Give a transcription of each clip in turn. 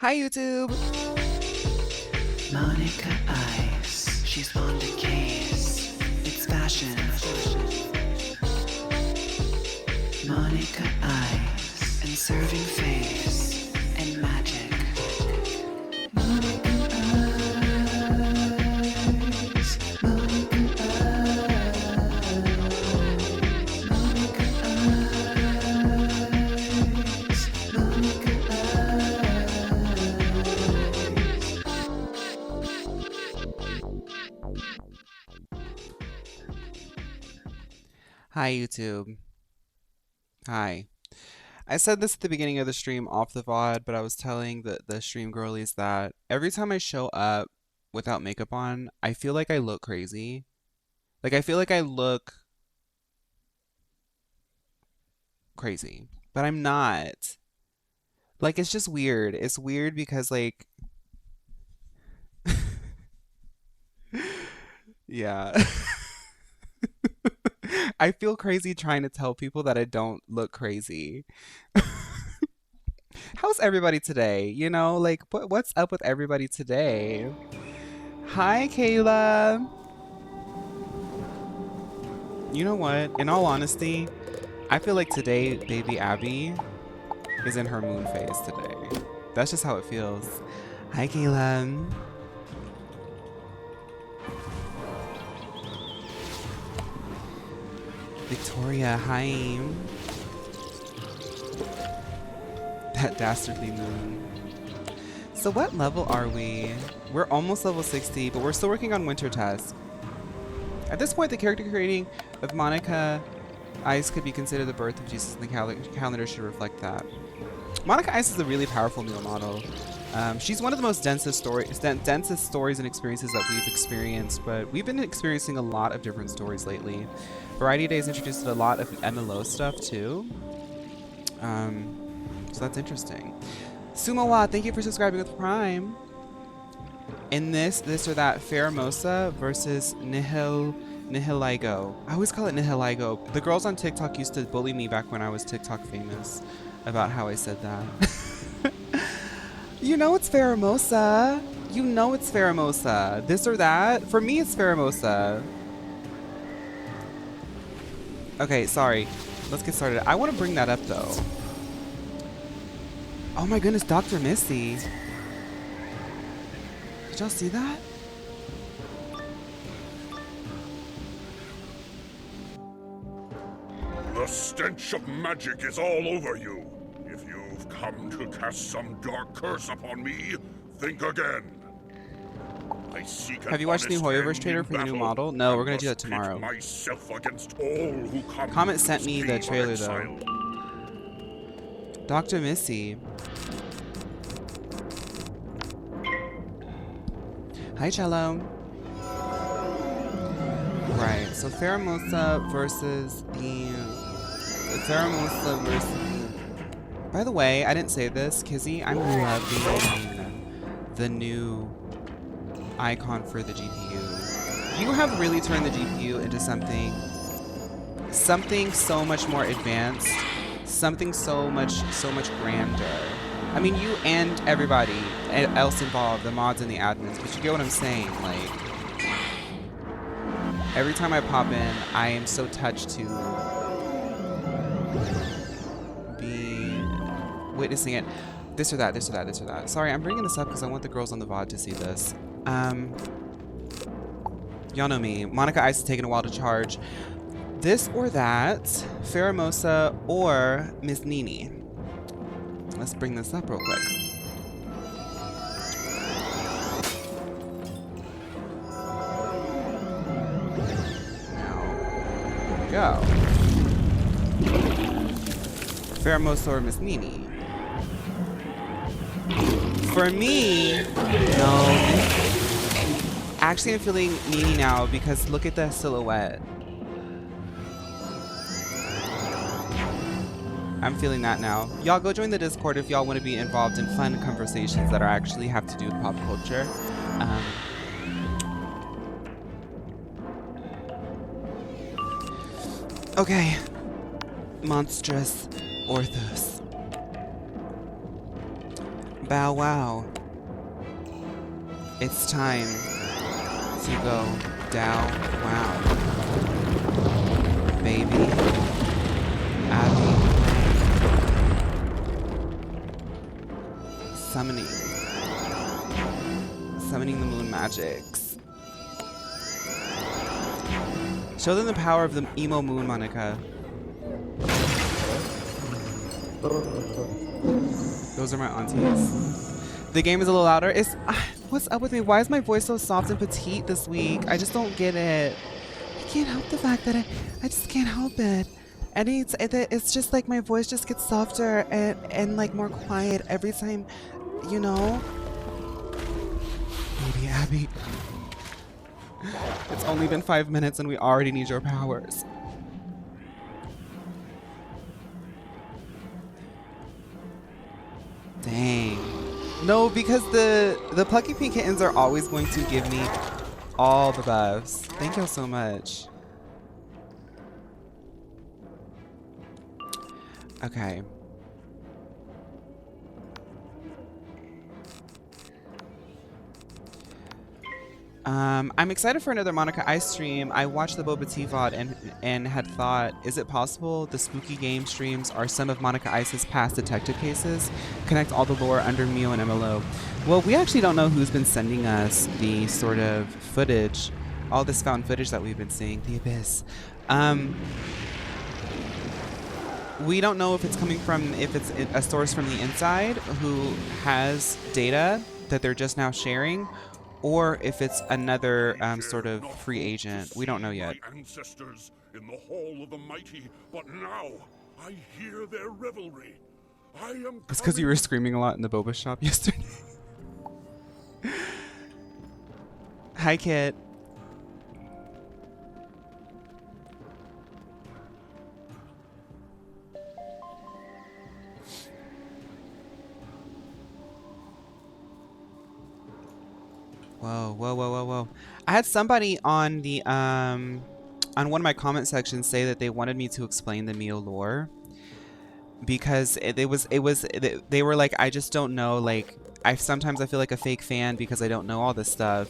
Hi, YouTube! Monica Ice, she's on the case. It's fashion. Monica Ice, and serving face, and magic. Monica Ice, Monica Ice, Monica Ice, Monica Hi, YouTube. Hi. I said this at the beginning of the stream off the VOD, but I was telling the stream girlies that every time I show up without makeup on, I feel like I look crazy. Like, I feel like I look crazy, but I'm not. Like, it's just weird. It's weird because, like, yeah. I feel crazy trying to tell people that I don't look crazy. How's everybody today? You know, like, what's up with everybody today? Hi, Kayla. You know what? In all honesty, I feel like today, baby Abby is in her moon phase today. That's just how it feels. Hi, Kayla. Victoria, hi. That dastardly moon. So what level are we? We're almost level 60, but we're still working on winter tasks. At this point, the character creating of Monica Ice could be considered the birth of Jesus, and the calendar should reflect that. Monica Ice is a really powerful new model. She's one of the most densest stories and experiences that we've experienced, but we've been experiencing a lot of different stories lately. Variety Days introduced a lot of MLO stuff too. So that's interesting. Sumowa, thank you for subscribing with Prime. In this or that, Pheramosa versus Nihiligo. I always call it Nihiligo. The girls on TikTok used to bully me back when I was TikTok famous about how I said that. You know it's Pheramosa. You know it's Pheramosa. This or that. For me, it's Pheramosa. Okay, sorry. Let's get started. I want to bring that up, though. Oh my goodness, Dr. Missy. Did y'all see that? The stench of magic is all over you. If you've come to cast some dark curse upon me, think again. I seek Have you watched the new Hoyoverse trailer for the new model? No, we're gonna do that tomorrow. Myself against all who come Comment sent me the trailer though. Dr. Missy. Hi, Cello. Right, so Pheramosa versus the... By the way, I didn't say this, Kizzy, I'm loving the new icon for the GPU. You have really turned the GPU into something so much more advanced, something so much grander. I mean, you and everybody else involved, the mods and the admins, but you get what I'm saying, like, every time I pop in, I am so touched to be witnessing it. This or that, this or that, this or that. Sorry, I'm bringing this up because I want the girls on the VOD to see this. Y'all know me. Monica Ice is taking a while to charge. This or that, Pheramosa or Miss Nini. Let's bring this up real quick. Now, go. Pheramosa or Miss Nini. For me, no. Actually, I'm feeling Nini now because look at the silhouette. I'm feeling that now. Y'all go join the Discord if y'all want to be involved in fun conversations that are actually have to do with pop culture. Okay. Monstrous Orthos. Bow wow. It's time to go down. Wow. Baby. Abby. Summoning. Summoning the moon magics. Show them the power of the emo moon, Monica. Those are my aunties. The game is a little louder. It's what's up with me? Why is my voice so soft and petite this week? I just don't get it. I can't help the fact that I just can't help it. And it's just like my voice just gets softer and like more quiet every time, you know? Baby Abby. It's only been 5 minutes and we already need your powers. Dang. No, because the Plucky Pink Kittens are always going to give me all the buffs. Thank y'all so much. Okay. I'm excited for another Monica Ice stream. I watched the Boba Tea VOD and had thought, is it possible the spooky game streams are some of Monica Ice's past detective cases? Connect all the lore under Mio and MLO. Well, we actually don't know who's been sending us the sort of footage, all this found footage that we've been seeing, the Abyss. We don't know if it's coming from, if it's a source from the inside who has data that they're just now sharing, or if it's another sort of free agent. We don't know yet. My ancestors in the hall of the mighty, but now I hear their revelry. I am. It's because you were screaming a lot in the boba shop yesterday. Hi, Kit. Whoa, whoa, whoa, whoa, whoa. I had somebody on the on one of my comment sections say that they wanted me to explain the Mio lore because they were like, I just don't know, like sometimes I feel like a fake fan because I don't know all this stuff.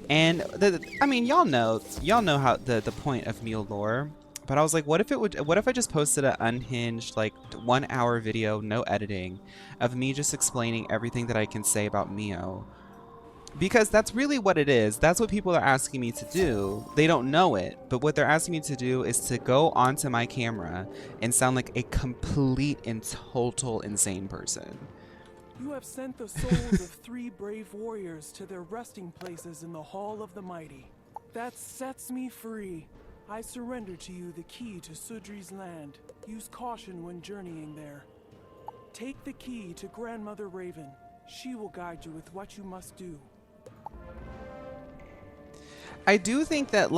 And I mean, y'all know how the point of Mio lore. But I was like, what if I just posted an unhinged, like 1 hour video, no editing, of me just explaining everything that I can say about Mio? Because that's really what it is. That's what people are asking me to do. They don't know it, but what they're asking me to do is to go onto my camera and sound like a complete and total insane person. You have sent the souls of 3 brave warriors to their resting places in the Hall of the Mighty. That sets me free. I surrender to you the key to Sudri's land. Use caution when journeying there. Take the key to Grandmother Raven. She will guide you with what you must do. I do think that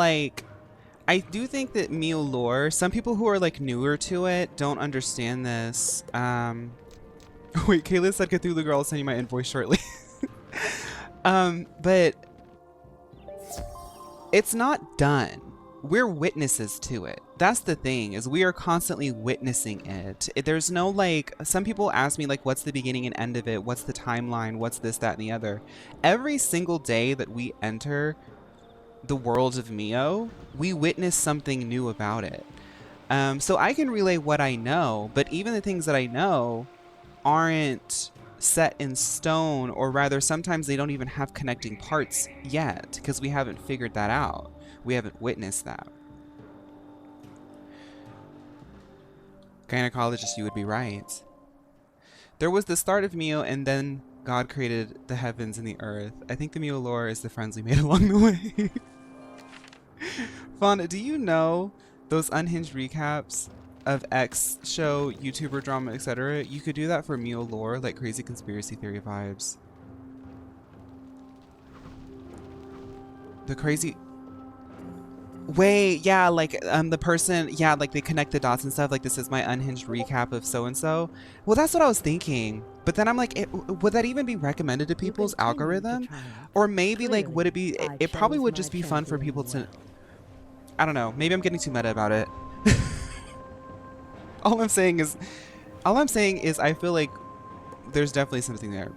Mio lore, some people who are like newer to it don't understand this. Wait, Kayla said Cthulhu Girl, I'll send you my invoice shortly. But it's not done. We're witnesses to it. That's the thing, is we are constantly witnessing it. There's no like, some people ask me like, what's the beginning and end of it? What's the timeline? What's this, that, and the other? Every single day that we enter the world of Mio, we witness something new about it. So I can relay what I know, but even the things that I know aren't set in stone, or rather sometimes they don't even have connecting parts yet because we haven't figured that out. We haven't witnessed that. Gynecologist, you would be right. There was the start of Mio, and then God created the heavens and the earth. I think the Mio lore is the friends we made along the way. Fawn, do you know those unhinged recaps of X show, YouTuber drama, etc.? You could do that for Mio lore, like crazy conspiracy theory vibes. The crazy... Wait, yeah, like the person, yeah, like they connect the dots and stuff, like this is my unhinged recap of so-and-so. Well, that's what I was thinking. But then I'm like, would that even be recommended to people's algorithm? Or maybe like, would it be, it probably would just be fun for people to, I don't know, maybe I'm getting too meta about it. all I'm saying is I feel like there's definitely something there.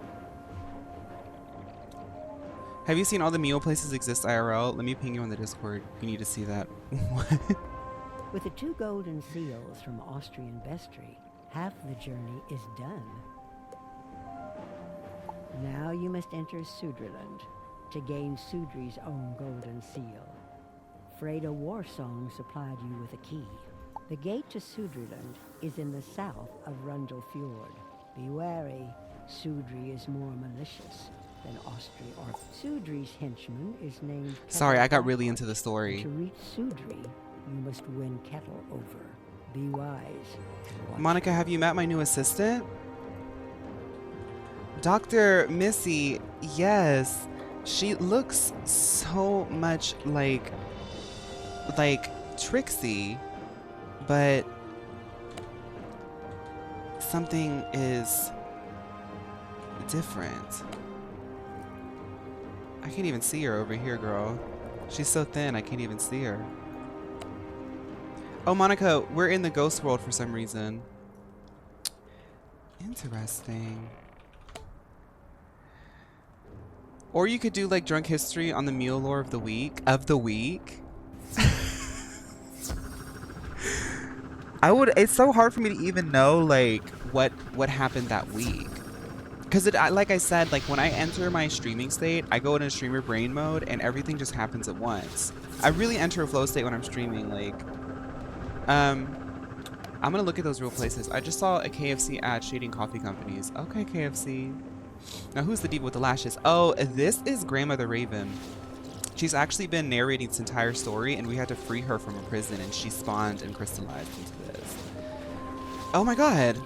Have you seen all the meal places exist IRL? Let me ping you on the Discord. You need to see that. What? With the 2 golden seals from Austrian Vestry, half the journey is done. Now you must enter Sudriland to gain Sudri's own golden seal. Freda Warsong supplied you with a key. The gate to Sudriland is in the south of Rundle Fjord. Be wary, Sudri is more malicious than Austria or Sudri's henchman is named Sorry, I got Kettle really Blackheart. into the story. To reach Sudri, you must win Kettle over. Be wise. Watch Monica, have you met my new assistant? Dr. Missy, yes. She looks so much like Trixie, but something is different. I can't even see her over here, girl. She's so thin, I can't even see her. Oh, Monica, we're in the ghost world for some reason. Interesting. Or you could do like drunk history on the meal lore of the week. It's so hard for me to even know like what happened that week. Cause like I said, like when I enter my streaming state, I go into streamer brain mode and everything just happens at once. I really enter a flow state when I'm streaming. Like, I'm gonna look at those real places. I just saw a KFC ad shading coffee companies. Okay, KFC. Now who's the diva with the lashes? Oh, this is Grandmother Raven. She's actually been narrating this entire story and we had to free her from a prison and she spawned and crystallized into this. Oh my god.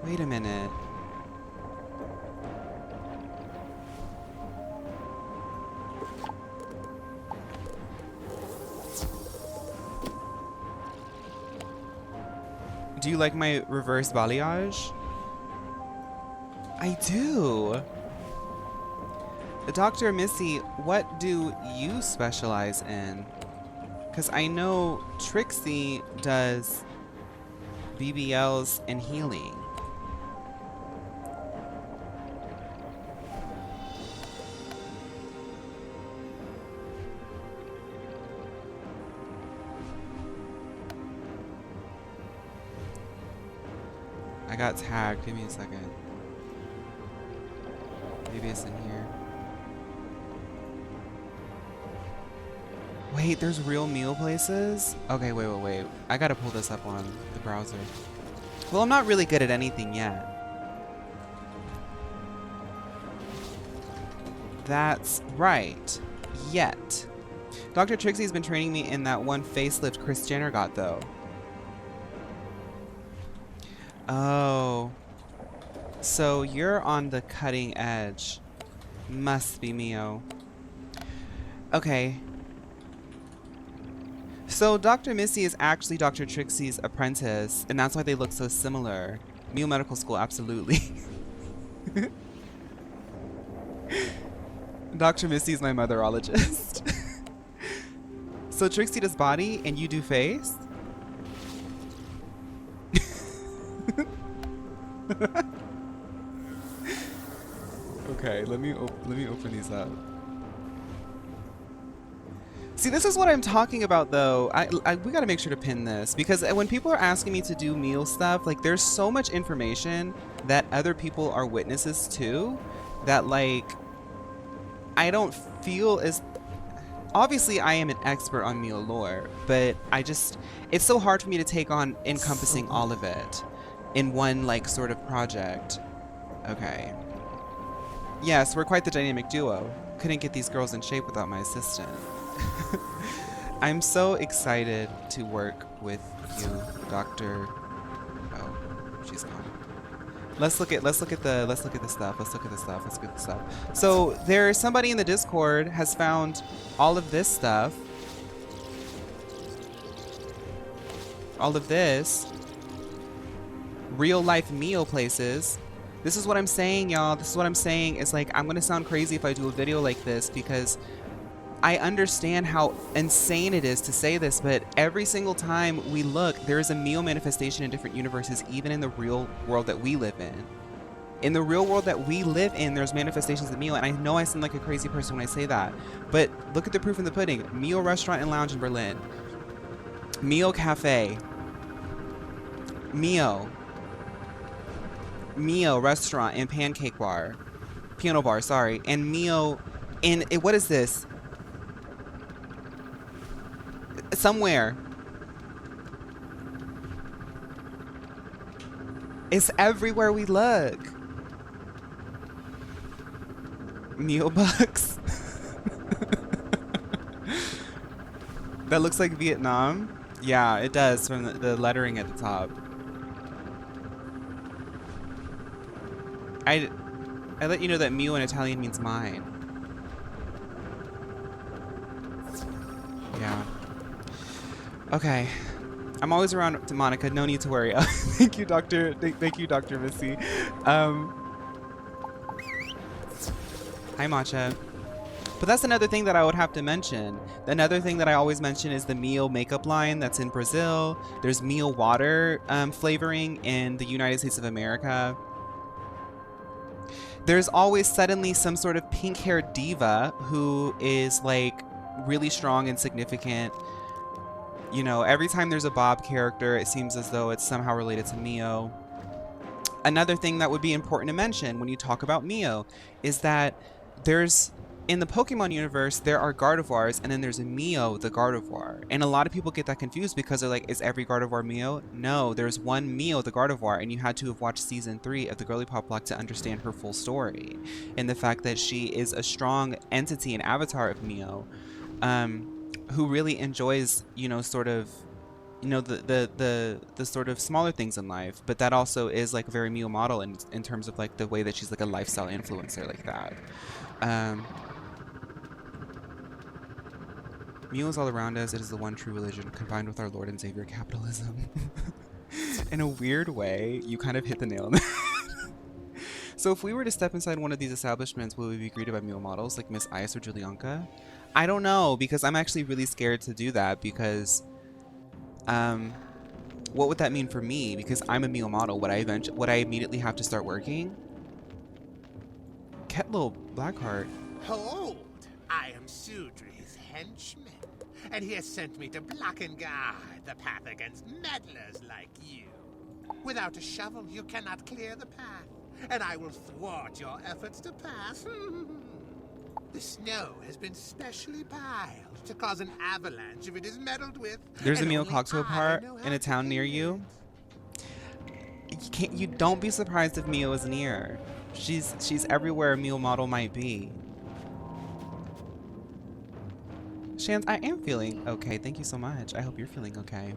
Wait a minute. Do you like my reverse balayage? I do. Dr. Missy, what do you specialize in? Because I know Trixie does BBLs and healing. I got tagged. Give me a second. Maybe it's in here. Wait, there's real meal places? Okay, wait. I gotta pull this up on the browser. Well, I'm not really good at anything yet. That's right. Yet. Dr. Trixie's been training me in that one facelift Kris Jenner got, though. Oh. So you're on the cutting edge. Must be Mio. Okay. So Dr. Missy is actually Dr. Trixie's apprentice, and that's why they look so similar. Mio Medical School, absolutely. Dr. Missy is my motherologist. So Trixie does body and you do face? Okay, let me open these up. See, this is what I'm talking about, though. We gotta make sure to pin this, because when people are asking me to do meal stuff, like, there's so much information that other people are witnesses to that, like, I don't feel as... Obviously, I am an expert on meal lore, but it's so hard for me to take on encompassing all of it in one, like, sort of project. Okay. Yes, we're quite the dynamic duo. Couldn't get these girls in shape without my assistant. I'm so excited to work with you, Dr. Oh, she's gone. Let's look at the stuff. So there's somebody in the Discord has found all of this stuff. All of this. Real life meal places. This is what I'm saying, y'all. This is what I'm saying. It's like, I'm gonna sound crazy if I do a video like this because I understand how insane it is to say this, but every single time we look, there is a meal manifestation in different universes, even in the real world that we live in. In the real world that we live in, there's manifestations of Mio, and I know I sound like a crazy person when I say that, but look at the proof in the pudding. Mio Restaurant and Lounge in Berlin. Mio Cafe. Mio Restaurant and Pancake Bar. Piano Bar, sorry. And Mio in, what is this? Somewhere. It's everywhere we look. Mio Bucks. That looks like Vietnam. Yeah, it does from the lettering at the top. I let you know that Mio in Italian means mine. Yeah. Okay. I'm always around to Monica. No need to worry. Thank you, Doctor. Thank you, Dr. Missy. Hi, Matcha. But that's another thing that I would have to mention. Another thing that I always mention is the Mio makeup line that's in Brazil. There's Mio water flavoring in the United States of America. There's always suddenly some sort of pink-haired diva who is like really strong and significant. You know, every time there's a Bob character, it seems as though it's somehow related to Mio. Another thing that would be important to mention when you talk about Mio is that there's, in the Pokemon universe, there are Gardevoirs, and then there's a Mio, the Gardevoir. And a lot of people get that confused because they're like, is every Gardevoir Mio? No, there's one Mio, the Gardevoir, and you had to have watched season 3 of the Girly Pop Block to understand her full story. And the fact that she is a strong entity and avatar of Mio, who really enjoys, you know, sort of, you know, the sort of smaller things in life, but that also is like a very Mio model in terms of like the way that she's like a lifestyle influencer like that. Mio is all around us. It is the one true religion, combined with our Lord and Savior capitalism. In a weird way, you kind of hit the nail on the head. So if we were to step inside one of these establishments, will we be greeted by Mio models like Miss Ice or Julianka? I don't know, because I'm actually really scared to do that, because what would that mean for me? Because I'm a Mio model. Would I immediately have to start working? Kettle Blackheart. Hold! I am Sudri's henchman, and he has sent me to block and guard the path against meddlers like you. Without a shovel, you cannot clear the path, and I will thwart your efforts to pass. The snow has been specially piled to cause an avalanche if it is meddled with. There's a Mio Coxwell part in a town near you. You don't be surprised if Mio is near. She's everywhere a Mio model might be. Shans, I am feeling okay. Thank you so much. I hope you're feeling okay.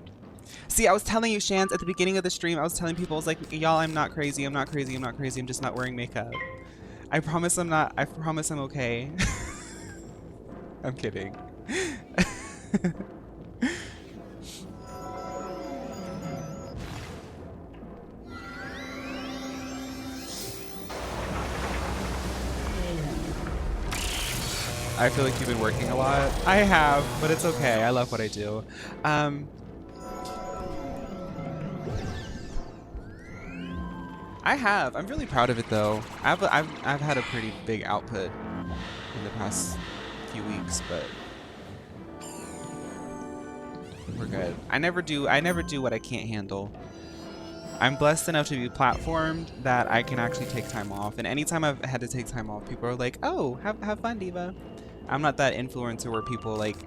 See, I was telling you, Shans, at the beginning of the stream, I was telling people, I was like, y'all, I'm not crazy. I'm not crazy. I'm not crazy. I'm just not wearing makeup. I promise I'm not. I promise I'm okay. I'm kidding. I feel like you've been working a lot. I have, but it's okay. I love what I do. I have. I'm really proud of it, though. I've had a pretty big output in the past few weeks, but we're good. I never do what I can't handle. I'm blessed enough to be platformed that I can actually take time off. And anytime I've had to take time off, people are like, "Oh, have fun, Diva." I'm not that influencer where people like,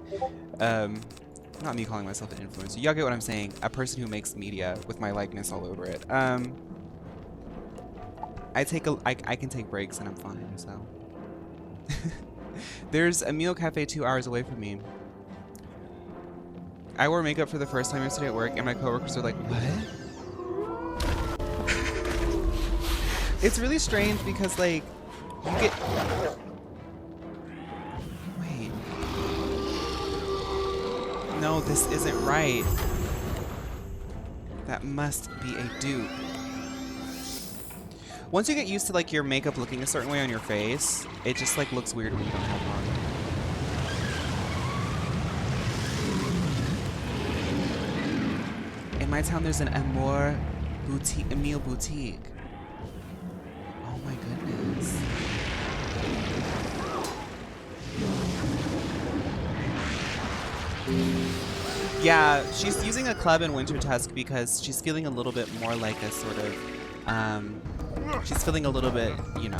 not me calling myself an influencer. Y'all get what I'm saying? A person who makes media with my likeness all over it. I can take breaks and I'm fine, so. There's a Mio Cafe 2 hours away from me. I wore makeup for the first time yesterday at work and my coworkers are like, what? It's really strange because like, you get... Wait. No, this isn't right. That must be a dupe. Once you get used to like your makeup looking a certain way on your face, it just like looks weird when you don't have it on. In my town, there's an Mio boutique. Oh Yeah, she's using a club in Winter Tusk because she's feeling a little bit more like a sort of, she's feeling a little bit, you know,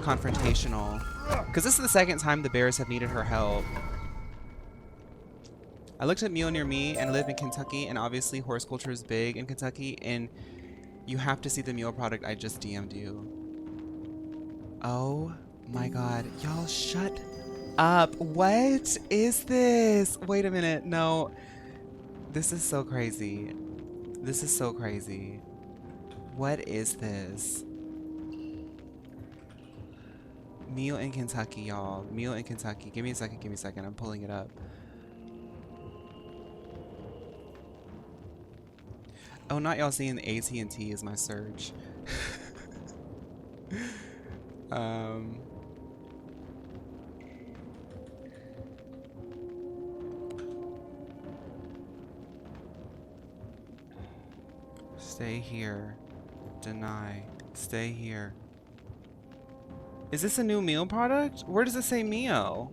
confrontational. Because this is the second time the bears have needed her help. I looked at Meal Near Me and live in Kentucky, and obviously horse culture is big in Kentucky, and you have to see the meal product I just DM'd you. Oh my god. Y'all shut up. What is this? Wait a minute. No. This is so crazy. This is so crazy. What is this? Meal in Kentucky, y'all. Meal in Kentucky. Give me a second. Give me a second. I'm pulling it up. Oh, not y'all seeing AT&T is my search. Stay here. Deny. Stay here. Is this a new meal product? Where does it say meal?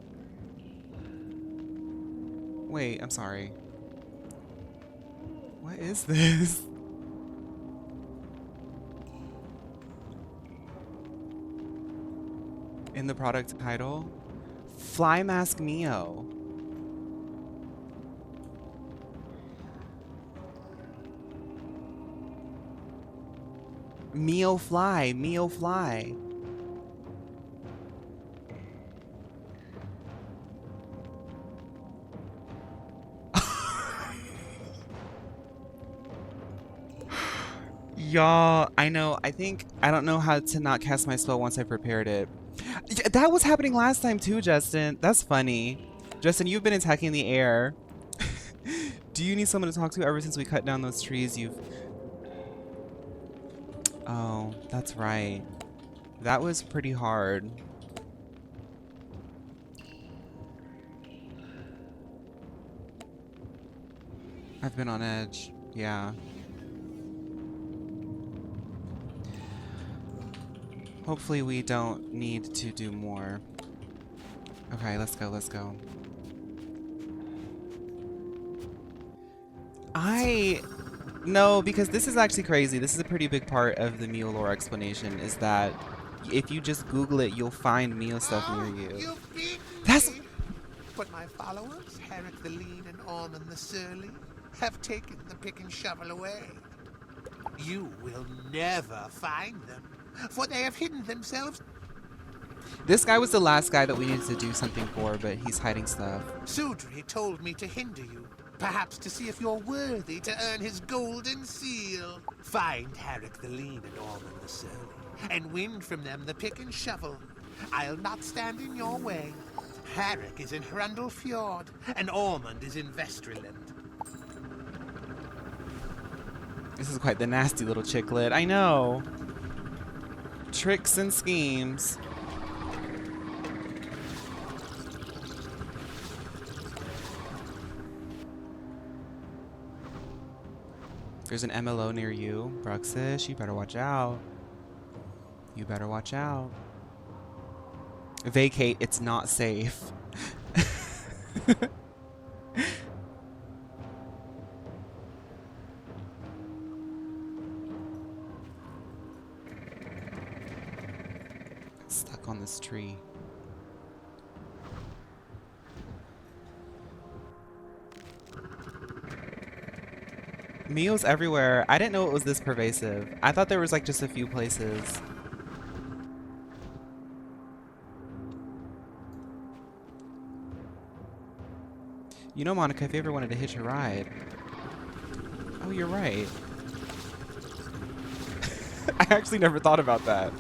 Wait, I'm sorry. What is this? In the product title? Fly Mask Mio. Mio Fly. Mio Fly. Y'all, I know. I don't know how to not cast my spell once I prepared it. That was happening last time too, Justin. That's funny. Justin, you've been attacking the air. Do you need someone to talk to? Ever since we cut down those trees, you've... Oh, that's right. That was pretty hard. I've been on edge. Yeah. Hopefully we don't need to do more. Okay, let's go, let's go. No, because this is actually crazy. This is a pretty big part of the Mio lore explanation, is that if you just Google it, you'll find Mio stuff near you. That's... But my followers, Herrick the Lean and Ormond the Surly, have taken the pick and shovel away. You will never find them, for they have hidden themselves. This guy was the last guy that we needed to do something for, but he's hiding stuff. Sudri told me to hinder you, perhaps to see if you're worthy to earn his golden seal. Find Herrick the Lean and Ormond the Surly, and win from them the pick and shovel. I'll not stand in your way. Herrick is in Hrundle Fjord, and Ormond is in Vestriland. This is quite the nasty little chicklet. I know. Tricks and schemes. There's an MLO near you. Bruxis, you better watch out. You better watch out. Vacate, it's not safe. Stuck on this tree. Mio's everywhere. I didn't know it was this pervasive. I thought there was like just a few places. You know, Monica, if you ever wanted to hitch a ride. Oh, you're right. I actually never thought about that.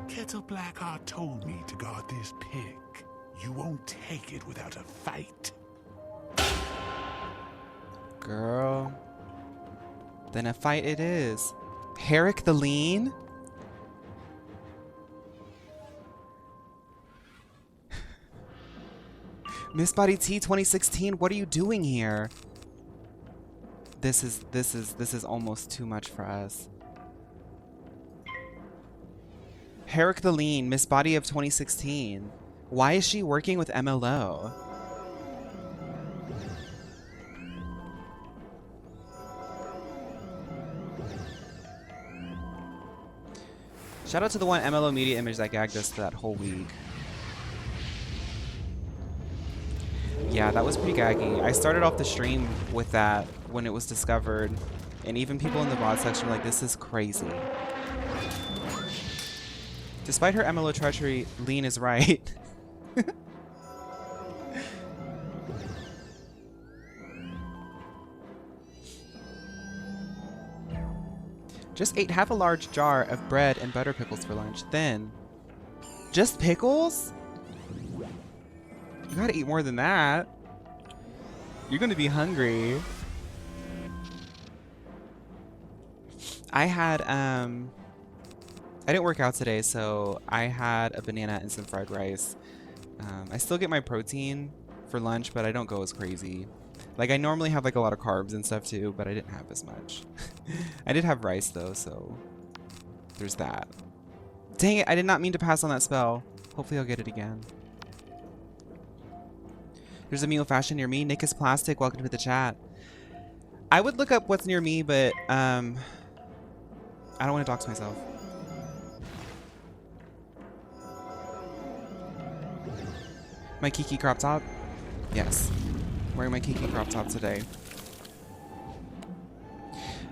Kettle Blackheart told me to guard this pig. You won't take it without a fight. Girl. Then a fight it is. Herrick the Lean? Miss Body T 2016, what are you doing here? This is almost too much for us. Herrick the Lean, Miss Body of 2016. Why is she working with MLO? Shout out to the one MLO media image that gagged us that whole week. Yeah, that was pretty gaggy. I started off the stream with that when it was discovered, and even people in the VOD section were like, this is crazy. Despite her MLO treachery, Lean is right. Just ate half a large jar of bread and butter pickles for lunch. Then, just pickles? You gotta eat more than that. You're gonna be hungry. I had, I didn't work out today, so I had a banana and some fried rice. I still get my protein for lunch, but I don't go as crazy. Like, I normally have like a lot of carbs and stuff too, but I didn't have as much. I did have rice though, so there's that. Dang it, I did not mean to pass on that spell. Hopefully I'll get it again. There's a Mio Fashion near me. Nick is Plastic, welcome to the chat. I would look up what's near me, but I don't want to dox myself. My Kiki crop top? Yes. Wearing my Kiki crop top today.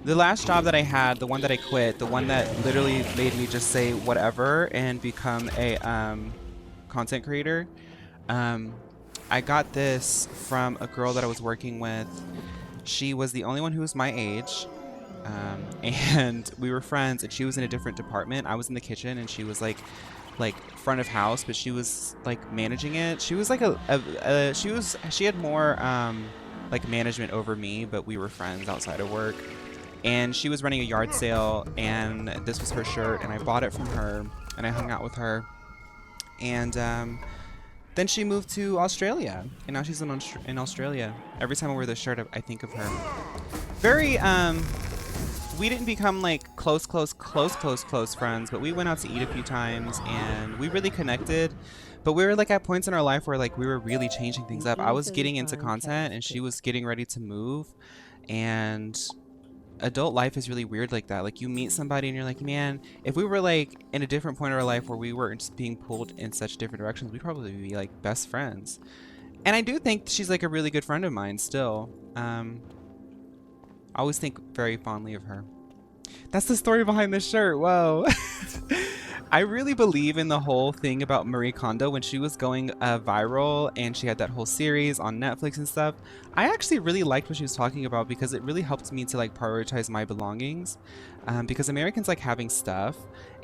The last job that I had, the one that I quit, the one that literally made me just say whatever and become a content creator, I got this from a girl that I was working with. She was the only one who was my age, and we were friends, and she was in a different department. I was in the kitchen, and she was like front of house, but she was like managing it. She was like she had more like management over me, but we were friends outside of work. And she was running a yard sale, and this was her shirt, and I bought it from her, and I hung out with her. And then she moved to Australia, and now she's in Australia. Every time I wear this shirt, I think of her. Very, we didn't become like close friends, but we went out to eat a few times, and we really connected. But we were like at points in our life where like we were really changing things up. I was getting into content, and she was getting ready to move, and adult life is really weird like that. Like, you meet somebody and you're like, man, if we were like in a different point in our life where we weren't just being pulled in such different directions, we'd probably be like best friends. And I do think she's like a really good friend of mine still. I always think very fondly of her. That's the story behind this shirt. Whoa. I really believe in the whole thing about Marie Kondo when she was going viral and she had that whole series on Netflix and stuff. I actually really liked what she was talking about because it really helped me to like prioritize my belongings, because Americans like having stuff,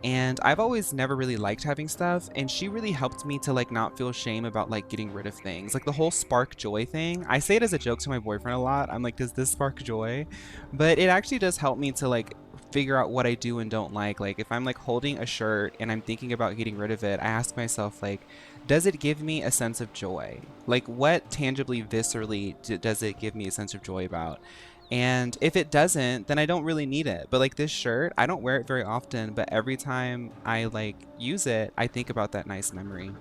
and I've always never really liked having stuff, and she really helped me to like not feel shame about like getting rid of things. Like the whole spark joy thing, I say it as a joke to my boyfriend a lot. I'm like, does this spark joy? But it actually does help me to like figure out what I do and don't like. Like if I'm like holding a shirt and I'm thinking about getting rid of it, I ask myself like, does it give me a sense of joy? Like what tangibly, viscerally does it give me a sense of joy about? And if it doesn't, then I don't really need it. But like this shirt, I don't wear it very often, but every time I like use it, I think about that nice memory.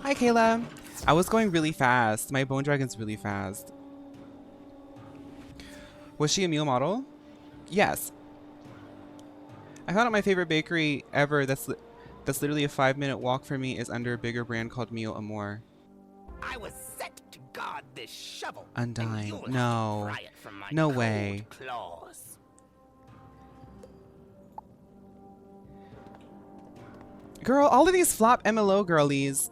Hi Kayla. I was going really fast. My bone dragon's really fast. Was she a mule model? Yes. I found out my favorite bakery ever that's literally a 5-minute walk from me is under a bigger brand called Mio Amor. I was set to guard this shovel. Undying. No. No way. Claws. Girl, all of these flop MLO girlies.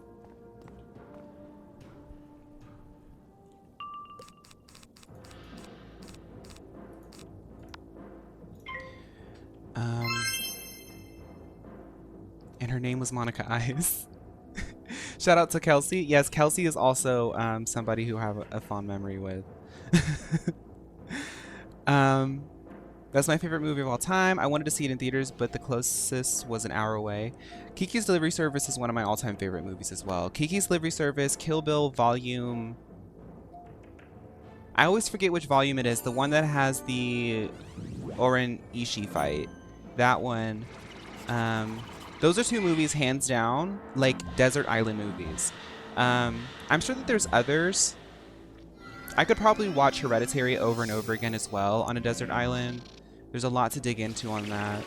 And her name was Monica Ice. Shout out to Kelsey. Yes, Kelsey is also somebody who I have a fond memory with. That's my favorite movie of all time. I wanted to see it in theaters, but the closest was an hour away. Kiki's Delivery Service is one of my all-time favorite movies as well. Kiki's Delivery Service, Kill Bill Volume... I always forget which volume it is. The one that has the Oren Ishii fight. That one. Those are two movies, hands down, like desert island movies. I'm sure that there's others. I could probably watch Hereditary over and over again as well on a desert island. There's a lot to dig into on that.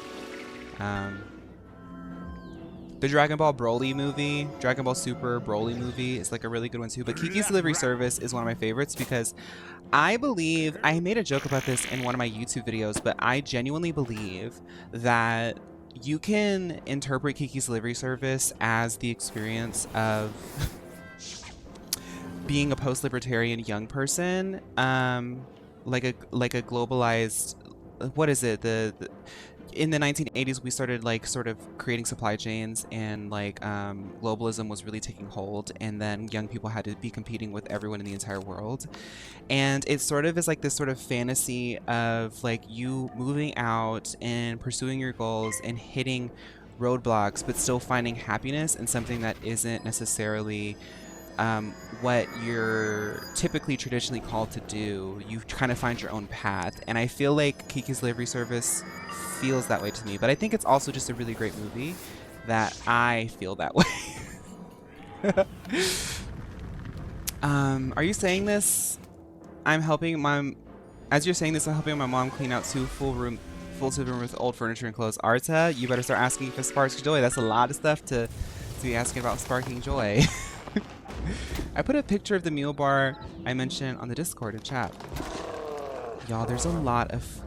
The Dragon Ball Broly movie, Dragon Ball Super Broly movie is like a really good one too. But Kiki's Delivery Service is one of my favorites because I believe, I made a joke about this in one of my YouTube videos, but I genuinely believe that you can interpret Kiki's Delivery Service as the experience of being a post-libertarian young person, like a globalized, what is it? In the 1980s, we started like sort of creating supply chains, and like globalism was really taking hold, and then young people had to be competing with everyone in the entire world. And it sort of is like this sort of fantasy of like you moving out and pursuing your goals and hitting roadblocks, but still finding happiness in something that isn't necessarily what you're typically traditionally called to do. You kind of find your own path, and I feel like Kiki's Delivery Service feels that way to me, but I think it's also just a really great movie that I feel that way. Are you saying this? I'm helping my, as you're saying this, I'm helping my mom clean out two full living room with old furniture and clothes. Arta, you better start asking if it sparks joy. That's a lot of stuff to be asking about sparking joy. I put a picture of the meal bar I mentioned on the Discord in chat. Y'all, there's a lot of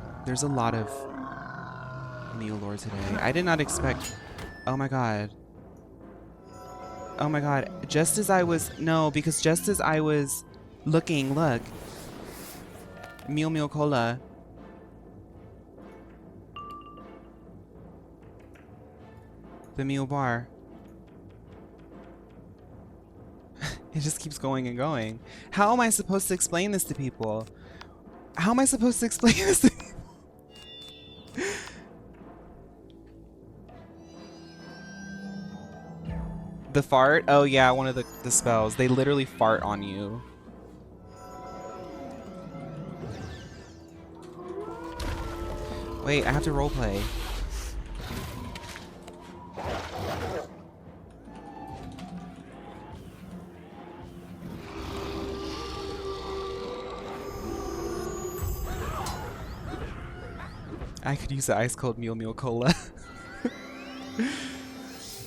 meal lore today. I did not expect. Oh my god. Oh my god. Just as I was looking, look. Meal cola. The meal bar. It just keeps going and going. How am I supposed to explain this to people? How am I supposed to explain this to people? The fart? Oh yeah, one of the spells. They literally fart on you. Wait, I have to roleplay. I could use the ice cold meal cola.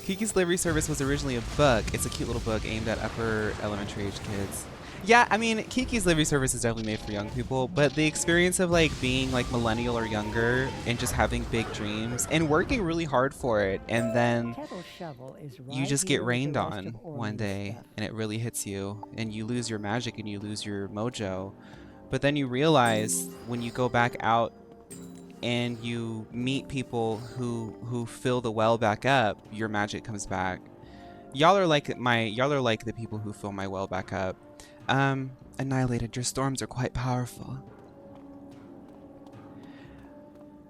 Kiki's Delivery Service was originally a book. It's a cute little book aimed at upper elementary age kids. Yeah, I mean, Kiki's Delivery Service is definitely made for young people, but the experience of like being like millennial or younger and just having big dreams and working really hard for it, and then you just get rained on one day and it really hits you and you lose your magic and you lose your mojo. But then you realize when you go back out and you meet people who fill the well back up, your magic comes back. Y'all are like the people who fill my well back up. Annihilated, your storms are quite powerful.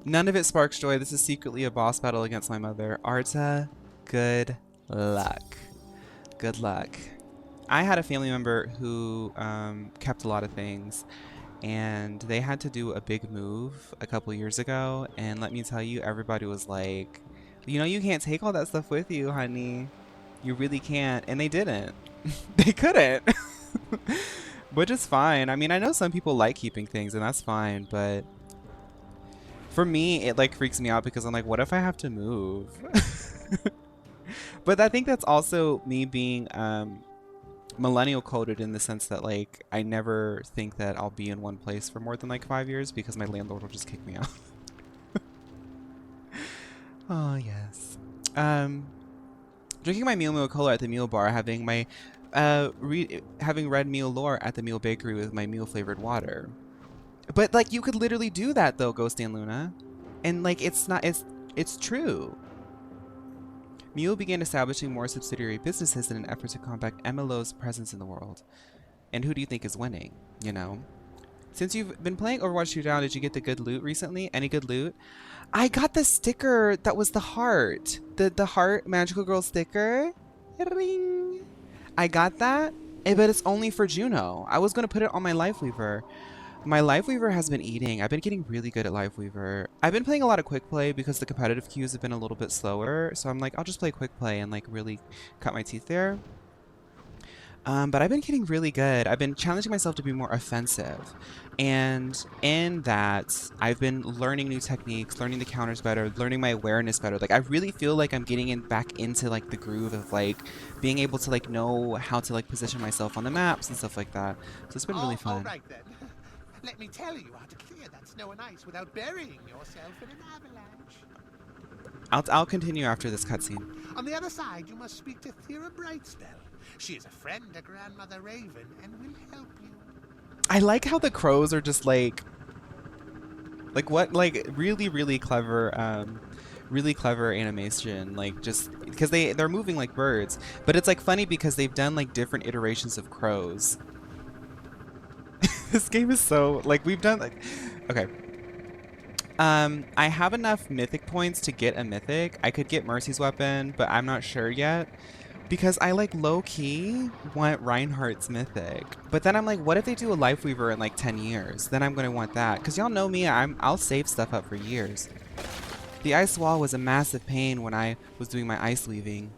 None of it sparks joy. This is secretly a boss battle against my mother. Arta, good luck. Good luck. I had a family member who kept a lot of things, and they had to do a big move a couple years ago, and let me tell you, everybody was like, you know, you can't take all that stuff with you, honey. You really can't. And they didn't. They couldn't. Which is fine. I mean, I know some people like keeping things, and that's fine, but for me, it like freaks me out because I'm like, what if I have to move? But I think that's also me being millennial coded in the sense that like I never think that I'll be in one place for more than like 5 years because my landlord will just kick me out. Oh yes. Drinking my meal cola at the meal bar, having my having read meal lore at the meal bakery with my meal flavored water. But like you could literally do that though, Ghost and Luna, and like it's true. Mule began establishing more subsidiary businesses in an effort to combat MLO's presence in the world. And who do you think is winning, you know? Since you've been playing Overwatch 2 down, did you get the good loot recently? Any good loot? I got the sticker that was the heart. The heart magical girl sticker. Ring. I got that, but it's only for Juno. I was going to put it on my Lifeweaver. My Lifeweaver has been eating. I've been getting really good at Lifeweaver. I've been playing a lot of quick play because the competitive queues have been a little bit slower. So I'm like, I'll just play quick play and like really cut my teeth there. But I've been getting really good. I've been challenging myself to be more offensive. And in that, I've been learning new techniques, learning the counters better, learning my awareness better. Like, I really feel like I'm getting back into, like, the groove of, like, being able to, like, know how to, like, position myself on the maps and stuff like that. So it's been really fun. All right, then. Let me tell you how to clear that snow and ice without burying yourself in an avalanche. I'll continue after this cutscene. On the other side, you must speak to Thera Brightspell. She is a friend to Grandmother Raven and will help you. I like how the crows are just like what, like really clever animation, like just because they're moving like birds, but it's like funny because they've done like different iterations of crows. This game is so like we've done like okay. I have enough mythic points to get a mythic. I could get Mercy's weapon, but I'm not sure yet. Because I like low-key want Reinhardt's mythic. But then I'm like, what if they do a Lifeweaver in like 10 years? Then I'm gonna want that. Cause y'all know me, I'll save stuff up for years. The ice wall was a massive pain when I was doing my ice weaving.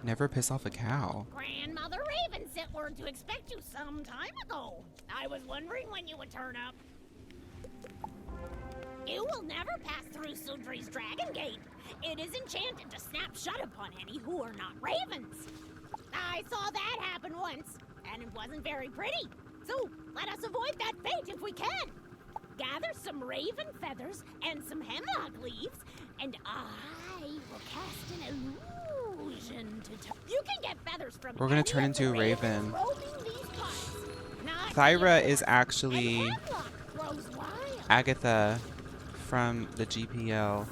Never piss off a cow. Grandmother Raven sent word to expect you some time ago. I was wondering when you would turn up. You will never pass through Sudri's Dragon Gate. It is enchanted to snap shut upon any who are not ravens. I saw that happen once, and it wasn't very pretty. So let us avoid that fate if we can. Gather some raven feathers and some hemlock leaves, and I will cast an illusion to you can get feathers from We're gonna turn into a raven. Thyra is actually Agatha from the GPL.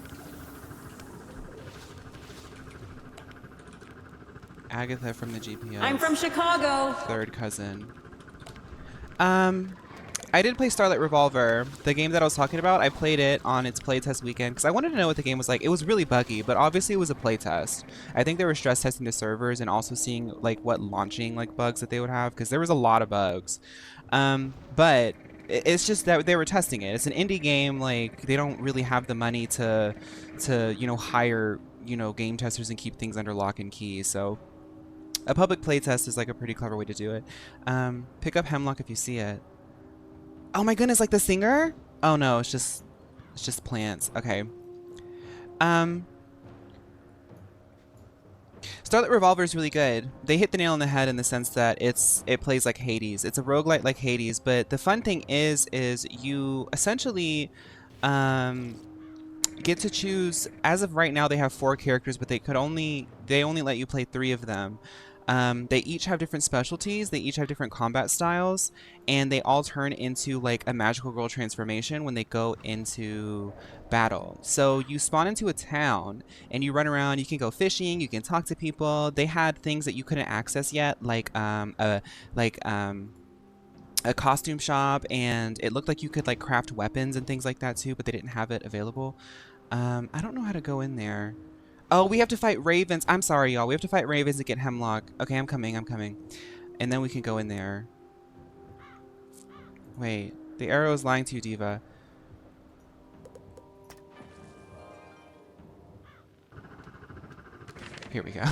Agatha from the GPL. I'm from Chicago. Third cousin. I did play Starlight Revolver, the game that I was talking about. I played it on its playtest weekend because I wanted to know what the game was like. It was really buggy, but obviously it was a playtest. I think they were stress testing the servers and also seeing like what launching like bugs that they would have because there was a lot of bugs. But it's just that they were testing it. It's an indie game. Like they don't really have the money to you know hire game testers and keep things under lock and key. So a public playtest is like a pretty clever way to do it. Pick up Hemlock if you see it. Oh my goodness, like the singer? Oh no, it's just plants. Okay. Starlight Revolver is really good. They hit the nail on the head in the sense that it plays like Hades. It's a roguelite like Hades, but the fun thing is you essentially get to choose. As of right now, they have 4 characters, but they only let you play 3 of them. They each have different specialties, they each have different combat styles, and they all turn into like a magical girl transformation when they go into battle. So you spawn into a town and you run around, you can go fishing, you can talk to people. They had things that you couldn't access yet, like a costume shop, and it looked like you could like craft weapons and things like that too, but they didn't have it available. I don't know how to go in there. Oh, we have to fight ravens. I'm sorry, y'all. We have to fight ravens to get Hemlock. Okay, I'm coming. And then we can go in there. Wait. The arrow is lying to you, Diva. Here we go.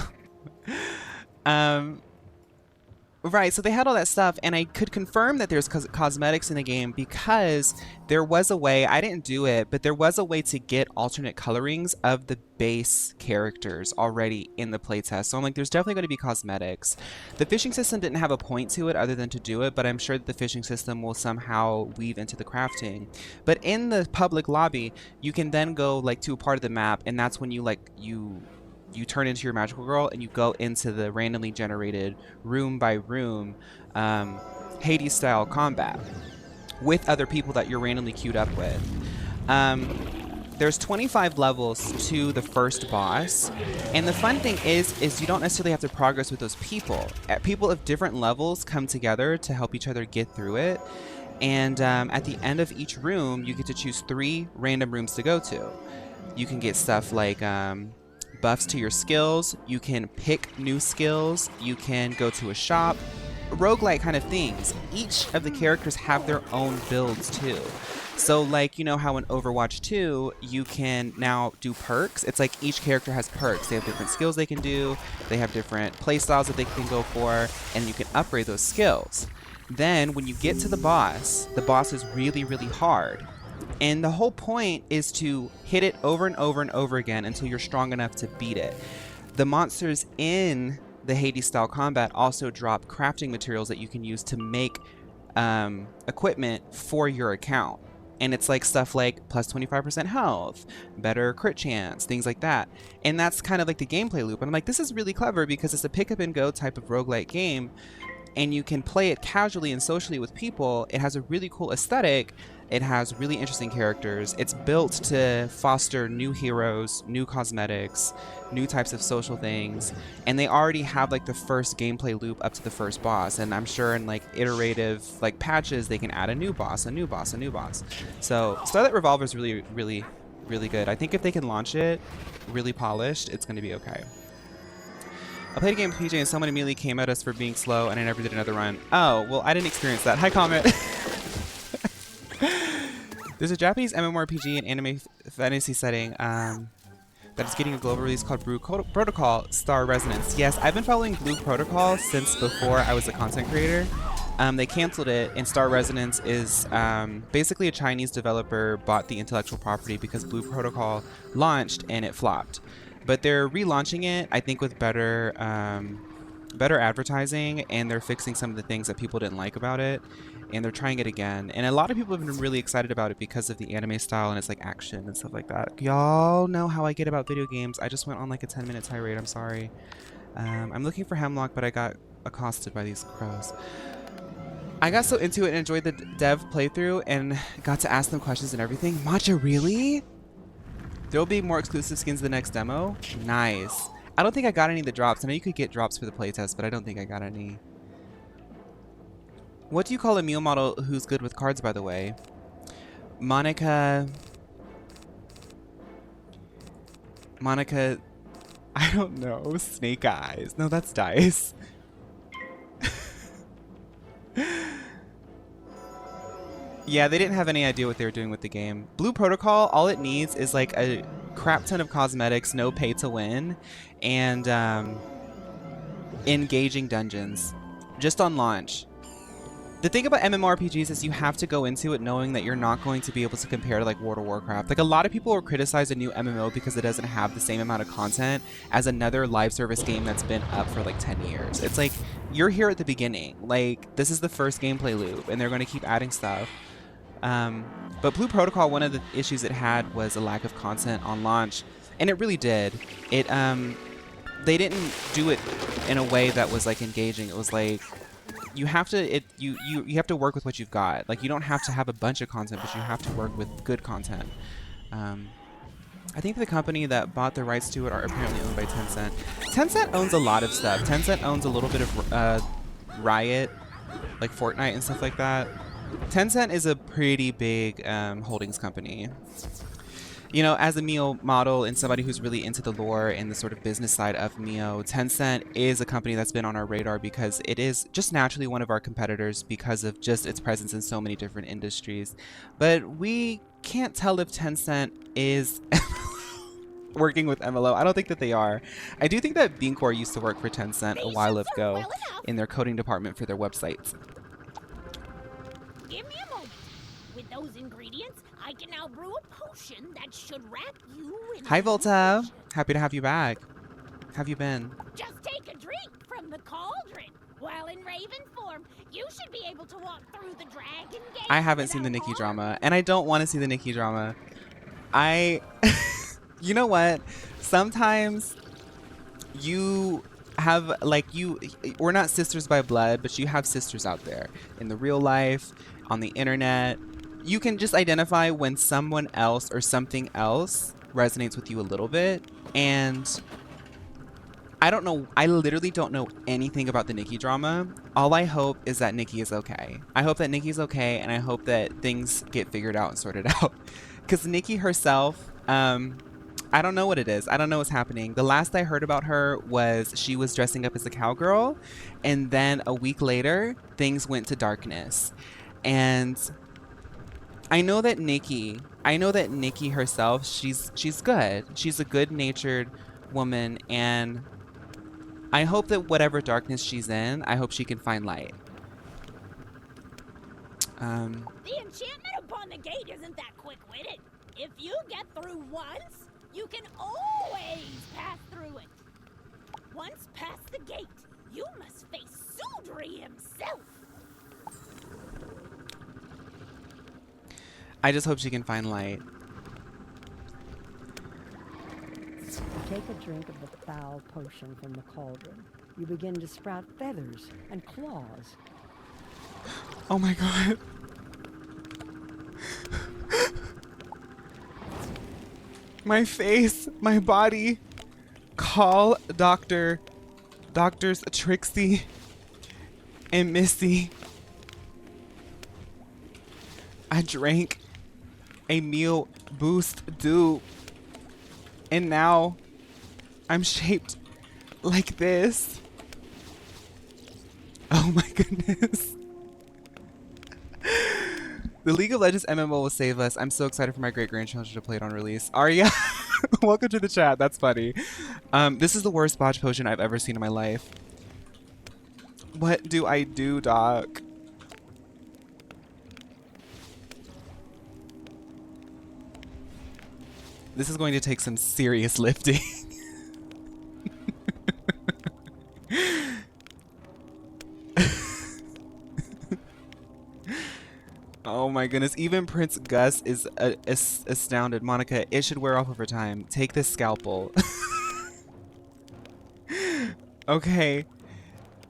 Right, so they had all that stuff, and I could confirm that there's cosmetics in the game because there was a way, I didn't do it, but there was a way to get alternate colorings of the base characters already in the playtest. So I'm like, there's definitely going to be cosmetics. The fishing system didn't have a point to it other than to do it, but I'm sure that the fishing system will somehow weave into the crafting. But in the public lobby, you can then go like to a part of the map, and that's when you turn into your magical girl and you go into the randomly generated room by room Hades style combat with other people that you're randomly queued up with. there's 25 levels to the first boss, and the fun thing is you don't necessarily have to progress with those people. People of different levels come together to help each other get through it, and at the end of each room you get to choose 3 random rooms to go to. You can get stuff like buffs to your skills, you can pick new skills, you can go to a shop, roguelike kind of things. Each of the characters have their own builds too. So like, you know how in Overwatch 2 you can now do perks? It's like each character has perks. They have different skills they can do, they have different play styles that they can go for, and you can upgrade those skills. Then when you get to the boss is really, really hard. And the whole point is to hit it over and over and over again until you're strong enough to beat it. The monsters in the Hades style combat also drop crafting materials that you can use to make equipment for your account. And it's like stuff like plus 25% health, better crit chance, things like that. And that's kind of like the gameplay loop. And I'm like, this is really clever because it's a pick up and go type of roguelike game, and you can play it casually and socially with people. It has a really cool aesthetic. It has really interesting characters. It's built to foster new heroes, new cosmetics, new types of social things. And they already have like the first gameplay loop up to the first boss. And I'm sure in like iterative like patches, they can add a new boss, a new boss, a new boss. So Starlight Revolver is really, really, really good. I think if they can launch it really polished, it's going to be okay. I played a game with PJ and someone immediately came at us for being slow and I never did another run. Oh, well, I didn't experience that. Hi, Comet. There's a Japanese MMORPG and anime fantasy setting that is getting a global release called Blue Protocol Star Resonance. Yes, I've been following Blue Protocol since before I was a content creator. They canceled it, and Star Resonance is basically a Chinese developer bought the intellectual property because Blue Protocol launched and it flopped. But they're relaunching it, I think, with better advertising, and they're fixing some of the things that people didn't like about it, and they're trying it again. And a lot of people have been really excited about it because of the anime style, and it's like action and stuff like that. Y'all know how I get about video games. I just went on like a 10-minute tirade. I'm sorry. I'm looking for Hemlock, but I got accosted by these crows. I got so into it and enjoyed the dev playthrough and got to ask them questions and everything. Matcha, really? There'll be more exclusive skins the next demo? Nice. I don't think I got any of the drops. I know you could get drops for the playtest, but I don't think I got any. What do you call a mule model who's good with cards, by the way? Monica, I don't know. Snake Eyes. No, that's Dice. Yeah, they didn't have any idea what they were doing with the game. Blue Protocol, all it needs is like a crap ton of cosmetics, no pay to win, and engaging dungeons. Just on launch. The thing about MMORPGs is you have to go into it knowing that you're not going to be able to compare to like World of Warcraft. Like a lot of people will criticize a new MMO because it doesn't have the same amount of content as another live service game that's been up for like 10 years. It's like, you're here at the beginning. Like, this is the first gameplay loop and they're going to keep adding stuff. But Blue Protocol, one of the issues it had was a lack of content on launch, and it really did. It they didn't do it in a way that was like engaging. It was like you have to you have to work with what you've got. Like, you don't have to have a bunch of content, but you have to work with good content. I think the company that bought the rights to it are apparently owned by Tencent. Tencent owns a lot of stuff. Tencent owns a little bit of Riot, like Fortnite and stuff like that. Tencent is a pretty big holdings company. You know, as a Mio model and somebody who's really into the lore and the sort of business side of Mio, Tencent is a company that's been on our radar because it is just naturally one of our competitors because of just its presence in so many different industries. But we can't tell if Tencent is working with MLO. I don't think that they are. I do think that Beancore used to work for Tencent a while ago in their coding department for their websites. Give me a moment. With those ingredients, I can now brew a potion that should wrap you in. Hi, Volta. Happy to have you back. How have you been? Just take a drink from the cauldron. While in Raven form, you should be able to walk through the dragon gate. I haven't seen the Nikki drama, and I don't want to see the Nikki drama. You know what? Sometimes you have, like, we're not sisters by blood, but you have sisters out there in the real life, on the internet. you can just identify when someone else or something else resonates with you a little bit. And I don't know. I literally don't know anything about the Nikki drama. All I hope is that Nikki is okay. I hope that Nikki's okay, and I hope that things get figured out and sorted out. Because Nikki herself, I don't know what it is. I don't know what's happening. The last I heard about her was she was dressing up as a cowgirl, and then a week later, things went to darkness. And I know that Nikki herself, she's good. She's a good-natured woman, and I hope that whatever darkness she's in, I hope she can find light. The enchantment upon the gate isn't that quick-witted. If you get through once, you can always pass through it. Once past the gate, you must face Sudri himself. I just hope she can find light. Take a drink of the foul potion from the cauldron. You begin to sprout feathers and claws. Oh my god. My face, my body. Call Doctors Trixie and Missy. I drank a meal boost dupe, and now I'm shaped like this. Oh my goodness. The League of Legends MMO will save us. I'm so excited for my great-grandchildren to play it on release. Arya, welcome to the chat. That's funny. This is the worst botch potion I've ever seen in my life. What do I do, Doc? This is going to take some serious lifting. Oh my goodness, even Prince Gus is astounded. Monica, it should wear off over time. Take this scalpel. Okay,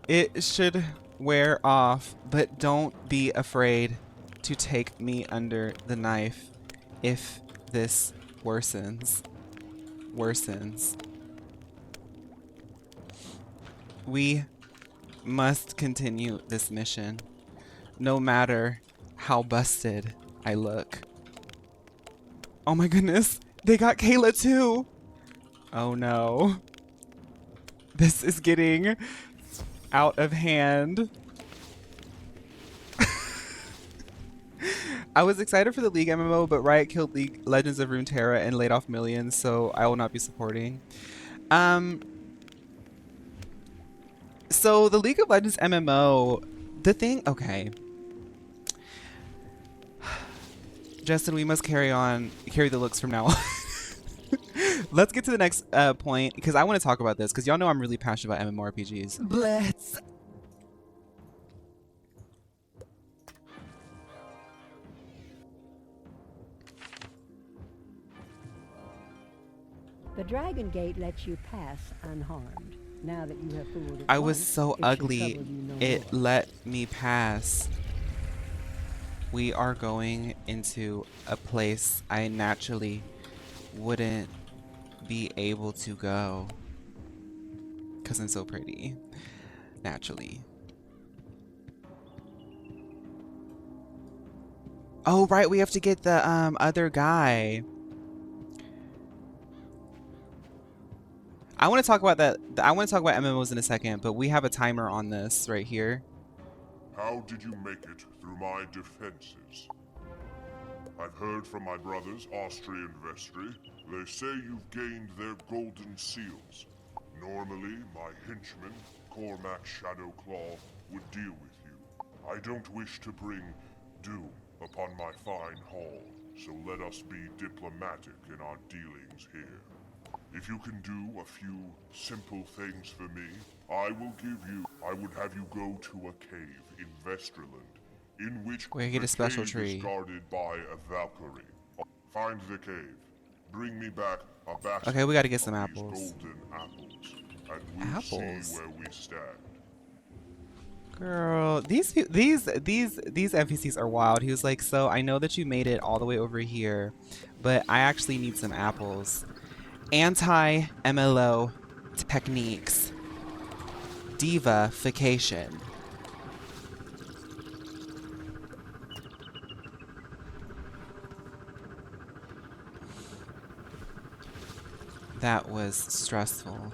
it should wear off, but don't be afraid to take me under the knife if this worsens. We must continue this mission, no matter how busted I look. Oh my goodness, they got Kayla too. Oh no. This is getting out of hand. I was excited for the League MMO, but Riot killed League Legends of Runeterra and laid off millions, so I will not be supporting. So the League of Legends MMO, okay. Justin, we must carry the looks from now on. Let's get to the next point, because I want to talk about this, because y'all know I'm really passionate about MMORPGs. Blitz. The Dragon Gate lets you pass unharmed. Now that you have fooled it I was once, so it should ugly, trouble you no it more. let me pass. We are going into a place I naturally wouldn't be able to go. Because I'm so pretty. Naturally. Oh, right, we have to get the other guy. I want to talk about that. I want to talk about MMOs in a second, but we have a timer on this right here. How did you make it through my defenses? I've heard from my brothers, Austri and Vestri. They say you've gained their golden seals. Normally, my henchman, Cormac Shadowclaw, would deal with you. I don't wish to bring doom upon my fine hall, so let us be diplomatic in our dealings here. If you can do a few simple things for me, I would have you go to a cave in Vesterland, in which We're gonna get a special cave tree. is guarded by a Valkyrie. Find the cave. Bring me back a basket. Okay, we gotta get some of these apples. golden apples, and we'll Apples? see where we stand. Girl, these NPCs are wild. He was like, so I know that you made it all the way over here, but I actually need some apples. Anti-MLO techniques. Diva-fication. That was stressful,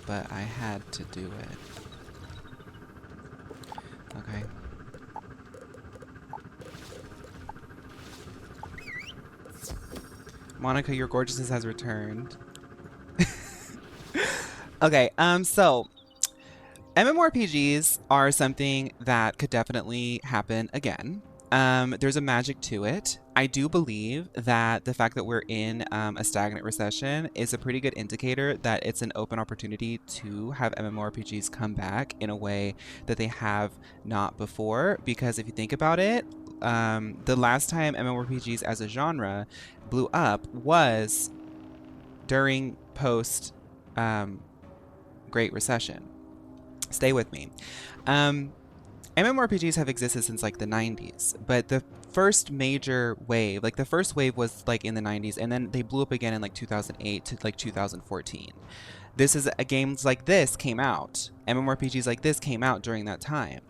but I had to do it. Okay. Monica, your gorgeousness has returned. Okay, so MMORPGs are something that could definitely happen again. There's a magic to it. I do believe that the fact that we're in a stagnant recession is a pretty good indicator that it's an open opportunity to have MMORPGs come back in a way that they have not before. Because if you think about it, the last time MMORPGs as a genre blew up was during post Great Recession. Stay with me. MMORPGs have existed since like the 90s, but the first major wave, like the first wave was like in the 90s, and then they blew up again in like 2008 to like 2014. This is games like this came out. MMORPGs like this came out during that time.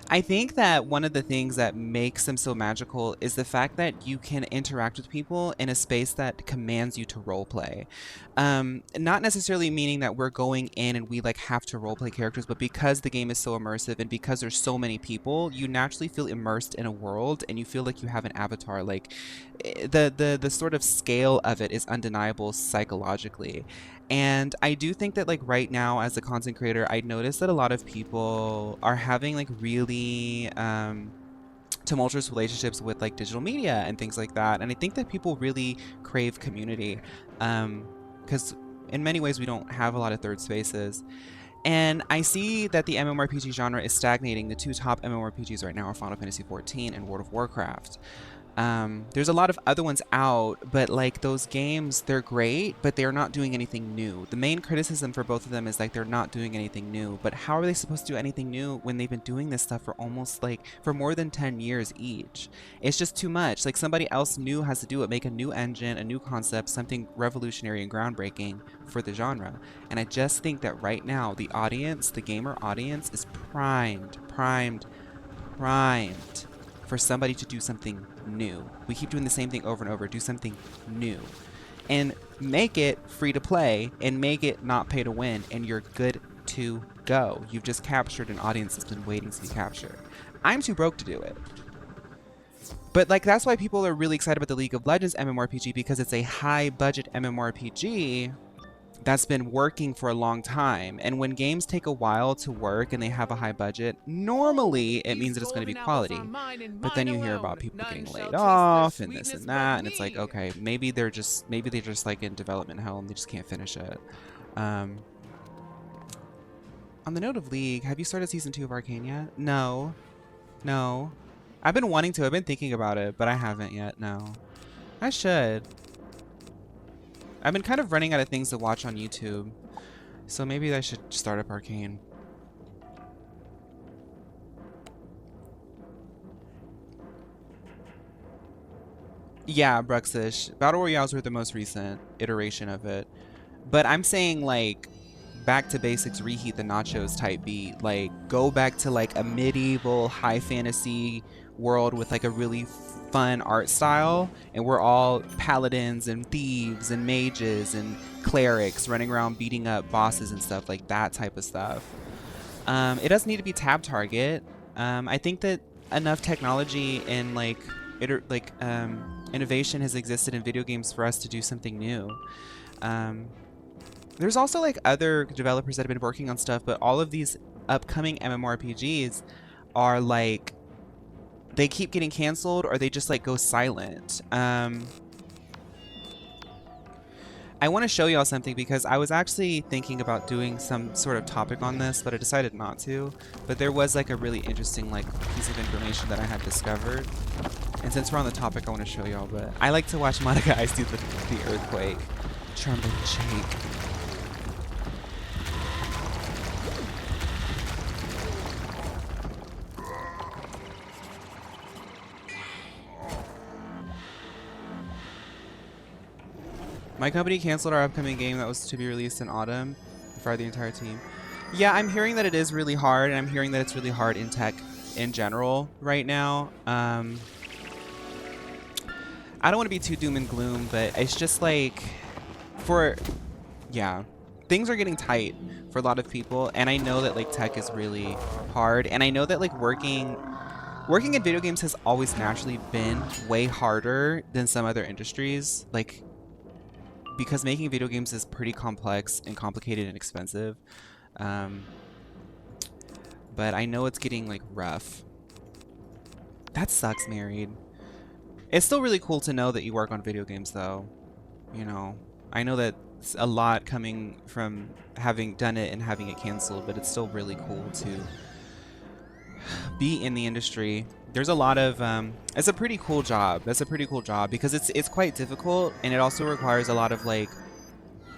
I think that one of the things that makes them so magical is the fact that you can interact with people in a space that commands you to roleplay. Not necessarily meaning that we're going in and we like have to roleplay characters, but because the game is so immersive and because there's so many people, you naturally feel immersed in a world and you feel like you have an avatar. Like the sort of scale of it is undeniable psychologically. And I do think that like right now as a content creator, I noticed that a lot of people are having like really tumultuous relationships with like digital media and things like that. And I think that people really crave community because in many ways we don't have a lot of third spaces. And I see that the MMORPG genre is stagnating. The two top MMORPGs right now are Final Fantasy XIV and World of Warcraft. There's a lot of other ones out, but like those games, they're great, but they're not doing anything new. The main criticism for both of them is like they're not doing anything new, but how are they supposed to do anything new when they've been doing this stuff for almost like for more than 10 years each? It's just too much. Like somebody else new has to do it, make a new engine, a new concept, something revolutionary and groundbreaking for the genre. And I just think that right now the audience, the gamer audience is primed for somebody to do something new. We keep doing the same thing over and over. Do something new and make it free to play and make it not pay to win, and you're good to go. You've just captured an audience that's been waiting to be captured. I'm too broke to do it. But like that's why people are really excited about the League of Legends MMORPG, because it's a high budget MMORPG that's been working for a long time. And when games take a while to work and they have a high budget, normally it means that it's going to be quality. But then you hear about people getting laid off and this and that, and it's like, okay, maybe they're just like in development hell and they just can't finish it. On the note of League, have you started season 2 of Arcane yet? No. I've been wanting to. I've been thinking about it, but I haven't yet. No. I should. I've been kind of running out of things to watch on YouTube, so maybe I should start up Arcane. Yeah, Bruxish. Battle Royales were the most recent iteration of it. But I'm saying, like, back to basics, reheat the nachos type beat. Like, go back to, like, a medieval high fantasy world with, like, a really fun art style, and we're all paladins and thieves and mages and clerics running around beating up bosses and stuff, like that type of stuff. It doesn't need to be tab target. I think that enough technology and like innovation has existed in video games for us to do something new. There's also like other developers that have been working on stuff, but all of these upcoming MMORPGs are like they keep getting canceled or they just like go silent. I want to show y'all something because I was actually thinking about doing some sort of topic on this, but I decided not to. But there was like a really interesting like piece of information that I had discovered. And since we're on the topic, I want to show y'all, but I like to watch Monica Ice do the earthquake. Tremble and shake. My company canceled our upcoming game that was to be released in autumn. Fired the entire team. Yeah, I'm hearing that it is really hard, and I'm hearing that it's really hard in tech in general right now. I don't want to be too doom and gloom, but it's just like yeah, things are getting tight for a lot of people, and I know that like tech is really hard, and I know that like working in video games has always naturally been way harder than some other industries, like because making video games is pretty complex and complicated and expensive. But I know it's getting like rough. That sucks, Married. It's still really cool to know that you work on video games though. You know, I know that it's a lot coming from having done it and having it canceled, but it's still really cool to be in the industry. There's a lot of it's a pretty cool job. That's a pretty cool job because it's quite difficult, and it also requires a lot of like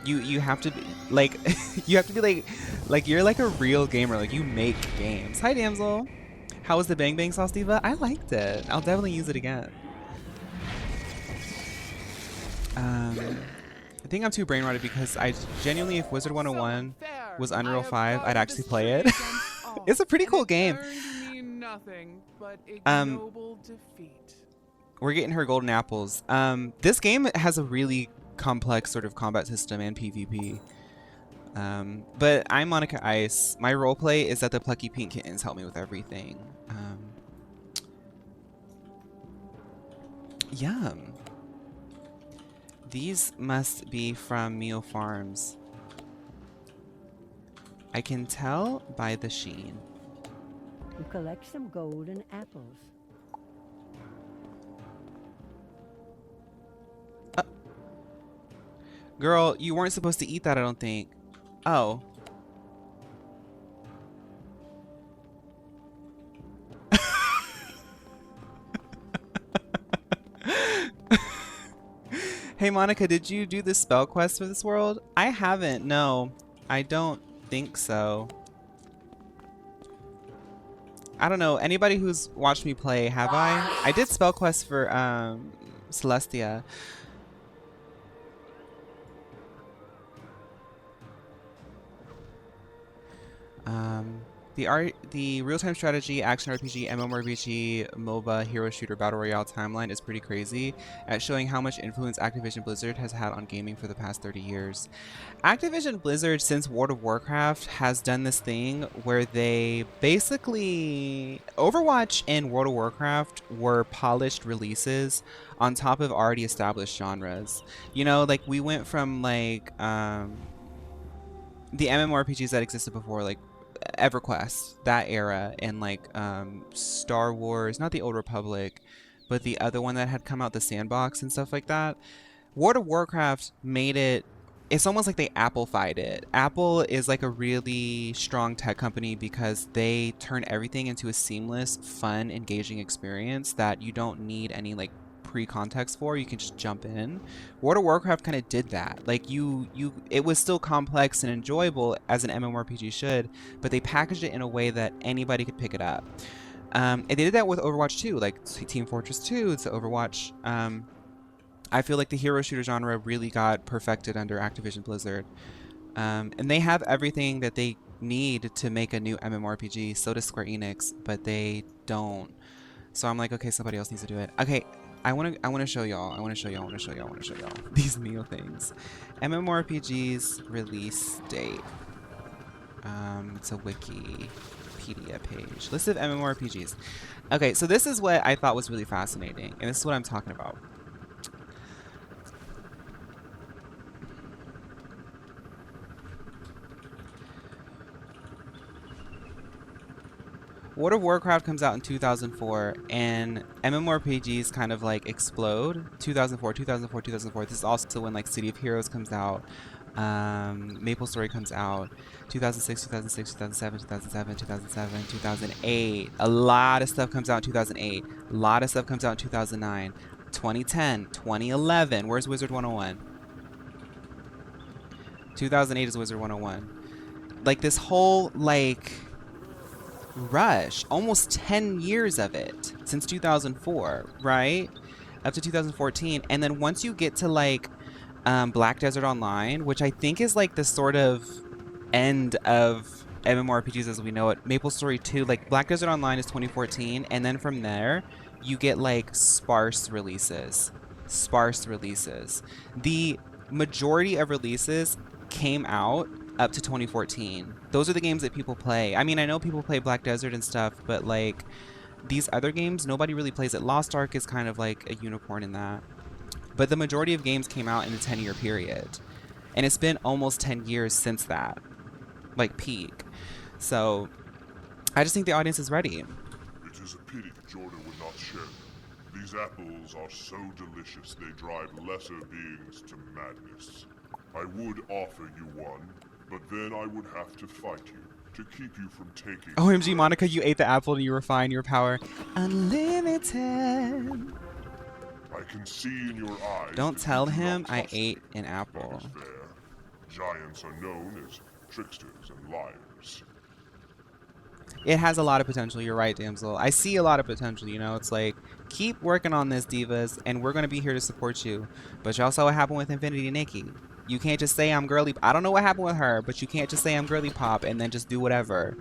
you have to be like you have to be like you're like a real gamer, like you make games. Hi damsel. How was the Bang Bang Sauce Diva? I liked it. I'll definitely use it again. I think I'm too brain rotted because I genuinely, if Wizard 101 was Unreal 5, I'd actually play it. It's a pretty cool game. We're getting her golden apples. This game has a really complex sort of combat system and PvP. But I'm Monica Ice. My roleplay is that the plucky pink kittens help me with everything. Yum. These must be from Mio Farms. I can tell by the sheen. You collect some golden apples. Girl, you weren't supposed to eat that, I don't think. Oh. Hey Monica, did you do the spell quest for this world? I haven't, no. I don't think so. I don't know, anybody who's watched me play, have I? I did spell quest for Celestia. The real-time strategy, action RPG, MMORPG, MOBA, hero shooter, battle royale timeline is pretty crazy at showing how much influence Activision Blizzard has had on gaming for the past 30 years. Activision Blizzard, since World of Warcraft, has done this thing where they basically... Overwatch and World of Warcraft were polished releases on top of already established genres. You know, like we went from like the MMORPGs that existed before, like EverQuest, that era, and like Star Wars, not the Old Republic, but the other one that had come out, the Sandbox and stuff like that. World of Warcraft made it, it's almost like they Apple-fied it. Apple is like a really strong tech company because they turn everything into a seamless, fun, engaging experience that you don't need any like pre-context for. You can just jump in. World of Warcraft kind of did that. Like it was still complex and enjoyable as an MMORPG should, but they packaged it in a way that anybody could pick it up. And they did that with Overwatch 2, like Team Fortress 2, it's Overwatch. I feel like the hero shooter genre really got perfected under Activision Blizzard. And they have everything that they need to make a new MMORPG. So does Square Enix, but they don't. So I'm like, okay, somebody else needs to do it. Okay. I want to show y'all these Neo things. MMORPG's release date. It's a Wikipedia page. List of MMORPGs. Okay, so this is what I thought was really fascinating, and this is what I'm talking about. World of Warcraft comes out in 2004, and MMORPGs kind of like explode. 2004. This is also when like City of Heroes comes out, MapleStory comes out, 2006, 2007, 2008. A lot of stuff comes out in 2008. A lot of stuff comes out in 2009, 2010, 2011. Where's Wizard 101? 2008 is Wizard 101. Like this whole like rush, almost 10 years of it since 2004, right? Up to 2014. And then once you get to like Black Desert Online, which I think is like the sort of end of MMORPGs as we know it. MapleStory 2, like Black Desert Online is 2014, and then from there you get like sparse releases. The majority of releases came out up to 2014. Those are the games that people play. I mean, I know people play Black Desert and stuff, but like these other games, nobody really plays it. Lost Ark is kind of like a unicorn in that. But the majority of games came out in a 10-year period. And it's been almost 10 years since that. Like, peak. So, I just think the audience is ready. It is a pity Jordan would not share them. These apples are so delicious they drive lesser beings to madness. I would offer you one, but then I would have to fight you to keep you from taking... OMG, Monica, you ate the apple and you refine your power. Unlimited. I can see in your eyes... Don't tell him I ate an apple. That is fair. Giants are known as tricksters and liars. It has a lot of potential. You're right, damsel. I see a lot of potential, you know? It's like, keep working on this, divas, and we're going to be here to support you. But y'all saw what happened with Infinity Nikki. You can't just say I'm girly... I don't know what happened with her, but you can't just say I'm girly pop and then just do whatever.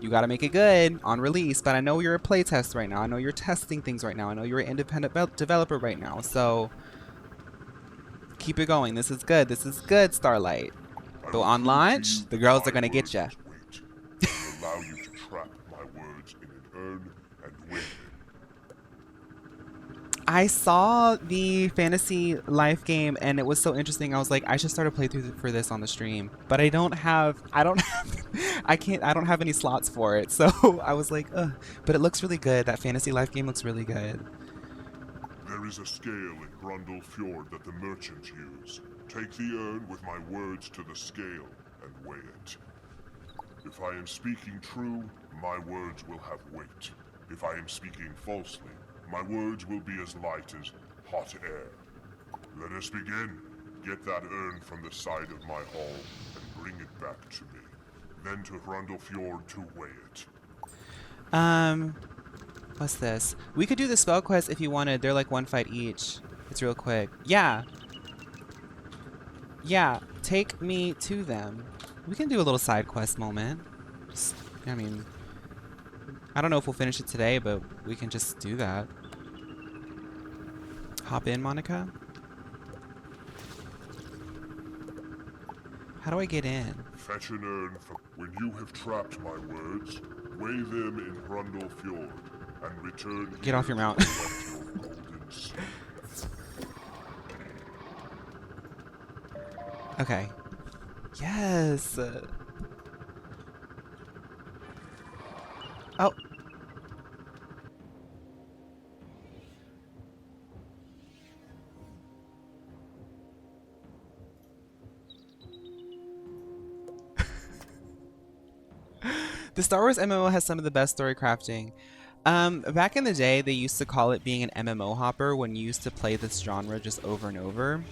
You got to make it good on release, but I know you're a playtest right now. I know you're testing things right now. I know you're an independent developer right now, so... keep it going. This is good. This is good, Starlight. But on launch, the girls are going to get ya. Allow you to trap my words in an urn and win. I saw the fantasy life game and it was so interesting. I was like, I should start a playthrough for this on the stream, but I don't have any slots for it. So I was like, ugh. But it looks really good. That fantasy life game looks really good. There is a scale in Grundle Fjord that the merchants use. Take the urn with my words to the scale and weigh it. If I am speaking true, my words will have weight. If I am speaking falsely, my words will be as light as hot air. Let us begin. Get that urn from the side of my hall and bring it back to me. Then to Grundle Fjord to weigh it. What's this? We could do the spell quest if you wanted. They're like one fight each. It's real quick. Yeah. Yeah, take me to them. We can do a little side quest moment. I mean, I don't know if we'll finish it today, but we can just do that. Hop in, Monica. How do I get in? Fetch an urn from... When you have trapped my words, weigh them in Grundle Fjord, and return... Get off your mount. Okay. Yes! Oh! The Star Wars MMO has some of the best story crafting. Back in the day, they used to call it being an MMO hopper when you used to play this genre just over and over.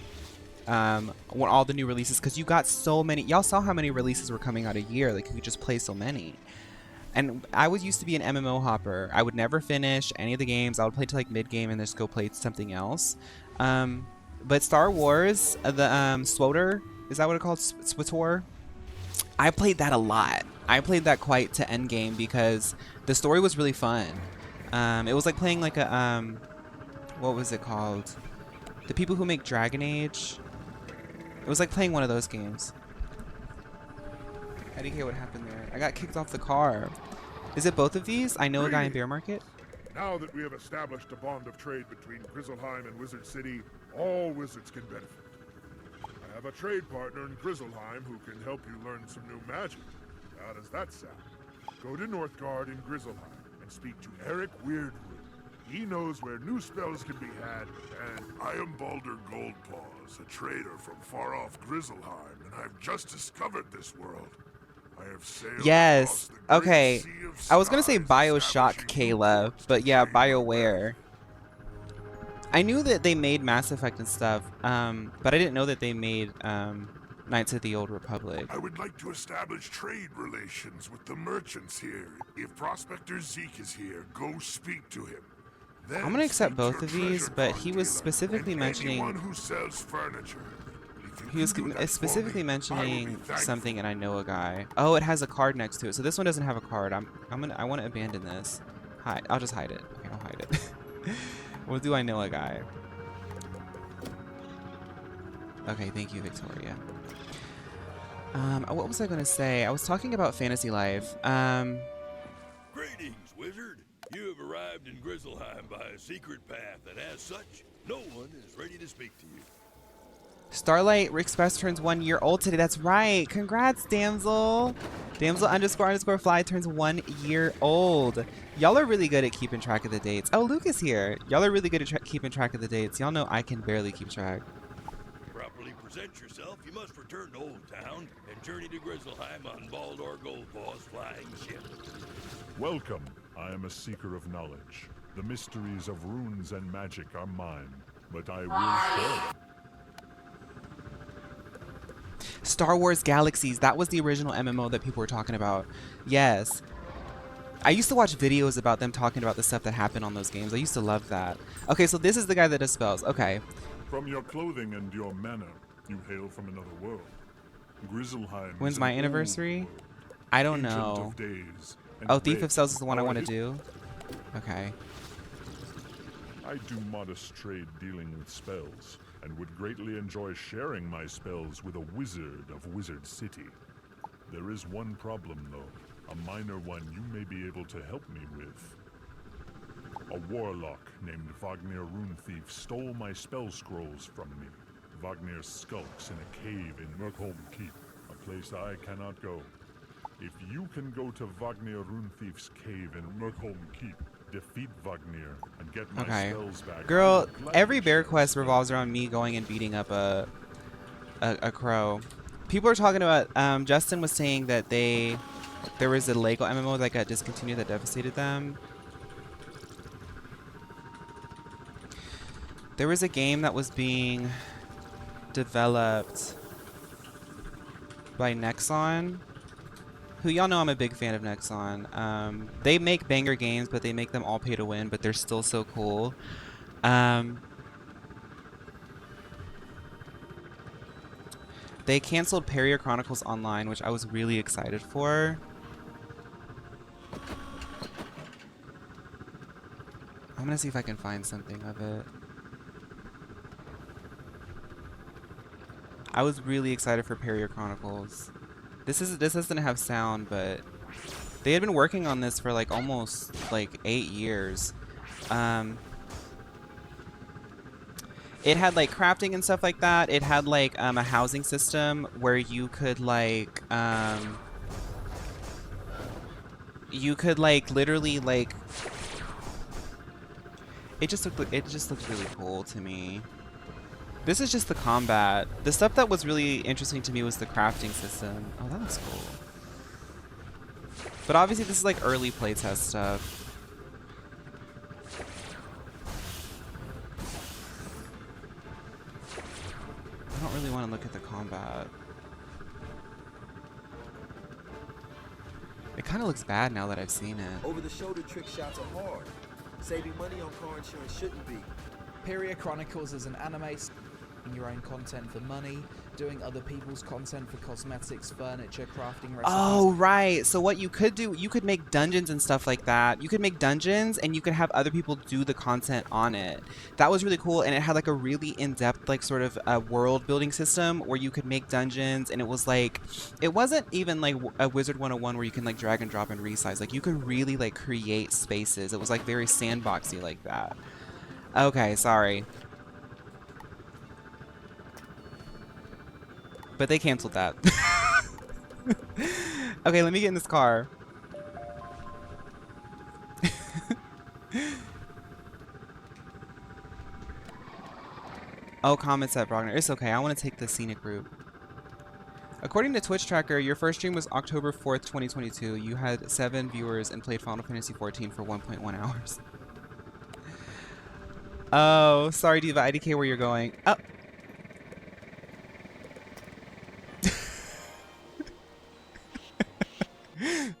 When all the new releases, because you got so many. Y'all saw how many releases were coming out a year. Like, you could just play so many. And I used to be an MMO hopper. I would never finish any of the games. I would play to like mid-game and just go play something else. But Star Wars, the SWTOR, is that what it's called? SWTOR? I played that a lot. I played that quite to endgame because the story was really fun. It was like playing like a, what was it called? The people who make Dragon Age. It was like playing one of those games. IDK, what happened there? I got kicked off the car. Is it both of these? I know a guy in Bear Market. Now that we have established a bond of trade between Grizzleheim and Wizard City, all wizards can benefit. I have a trade partner in Grizzleheim who can help you learn some new magic. How does that sound? Go to Northgard in Grizzleheim and speak to Eric Weirdwood. He knows where new spells can be had, and I am Baldur Goldpaws, a trader from far-off Grizzleheim, and I've just discovered this world. I have sailed Yes. across the great Okay. sea of I was gonna say stars, BioShock, establishing Kayla, new but yeah, ports to trade BioWare. I knew that they made Mass Effect and stuff, but I didn't know that they made Knights of the Old Republic. I would like to establish trade relations with the merchants here. If Prospector Zeke is here, go speak to him. Then I'm gonna accept speak both your of these, treasure but he was dealer specifically and mentioning... anyone who sells furniture. He was specifically mentioning something, and I know a guy. Oh, it has a card next to it. So this one doesn't have a card. I want to abandon this. Hide. I'll just hide it. Okay, I'll hide it. Well, do I know a guy? Okay, thank you, Victoria. What was I gonna say? I was talking about fantasy life. Greetings, wizard. You have arrived in Grizzleheim by a secret path, and as such, no one is ready to speak to you. Starlight Express turns 1 year old today. That's right. Congrats, Damsel. Damsel _ fly turns 1 year old. Y'all are really good at keeping track of the dates. Oh, Luke is here. Y'all are really good at keeping track of the dates. Y'all know I can barely keep track. To properly present yourself, you must return to Old Town and journey to Grizzleheim on Baldur Goldpaw's flying ship. Welcome. I am a seeker of knowledge. The mysteries of runes and magic are mine, but I will share them. Star Wars Galaxies. That was the original MMO that people were talking about. Yes. I used to watch videos about them talking about the stuff that happened on those games. I used to love that. Okay, so this is the guy that does spells. Okay. From your clothing and your manner, you hail from another world. Grizzleheim. When's my anniversary? I don't know. Oh, Thief of Cells is the one I want to do. Okay. I do modest trade dealing with spells, and would greatly enjoy sharing my spells with a wizard of Wizard City. There is one problem, though, a minor one you may be able to help me with. A warlock named Wagner Runethief stole my spell scrolls from me. Wagner skulks in a cave in Merkholm Keep, a place I cannot go. If you can go to Wagner Runethief's cave in Merkholm Keep, defeat Wagner, and get my spells back. Girl, every bear quest revolves around me going and beating up a crow. People are talking about, Justin was saying that there was a Lego MMO that got discontinued that devastated them. There was a game that was being developed by Nexon, who y'all know I'm a big fan of Nexon. They make banger games, but they make them all pay to win, but they're still so cool. They canceled Peria Chronicles Online, which I was really excited for. I'm gonna see if I can find something of it. I was really excited for Peria Chronicles. This doesn't have sound, but they had been working on this for like almost like 8 years. It had like crafting and stuff like that. It had like a housing system where you could like literally like it just looked really cool to me. This is just the combat. The stuff that was really interesting to me was the crafting system. Oh, that was cool. But obviously this is like early playtest stuff. I don't really want to look at the combat. It kind of looks bad now that I've seen it. Over-the-shoulder trick shots are hard. Saving money on car insurance shouldn't be. Peria Chronicles is an anime your own content for money, doing other people's content for cosmetics, furniture, crafting recipes. Oh, right. So what you could do, you could make dungeons and stuff like that. You could make dungeons and you could have other people do the content on it. That was really cool, and it had like a really in-depth like sort of world building system where you could make dungeons, and it was like, it wasn't even like a Wizard 101 where you can like drag and drop and resize. Like you could really like create spaces. It was like very sandboxy like that. Okay, sorry. But they canceled that. Okay, let me get in this car. Oh, comments at Brogner. It's okay. I want to take the scenic route. According to Twitch Tracker, your first stream was October 4th, 2022. You had 7 viewers and played Final Fantasy XIV for 1.1 hours. Oh, sorry, Diva IDK, where you're going. Oh.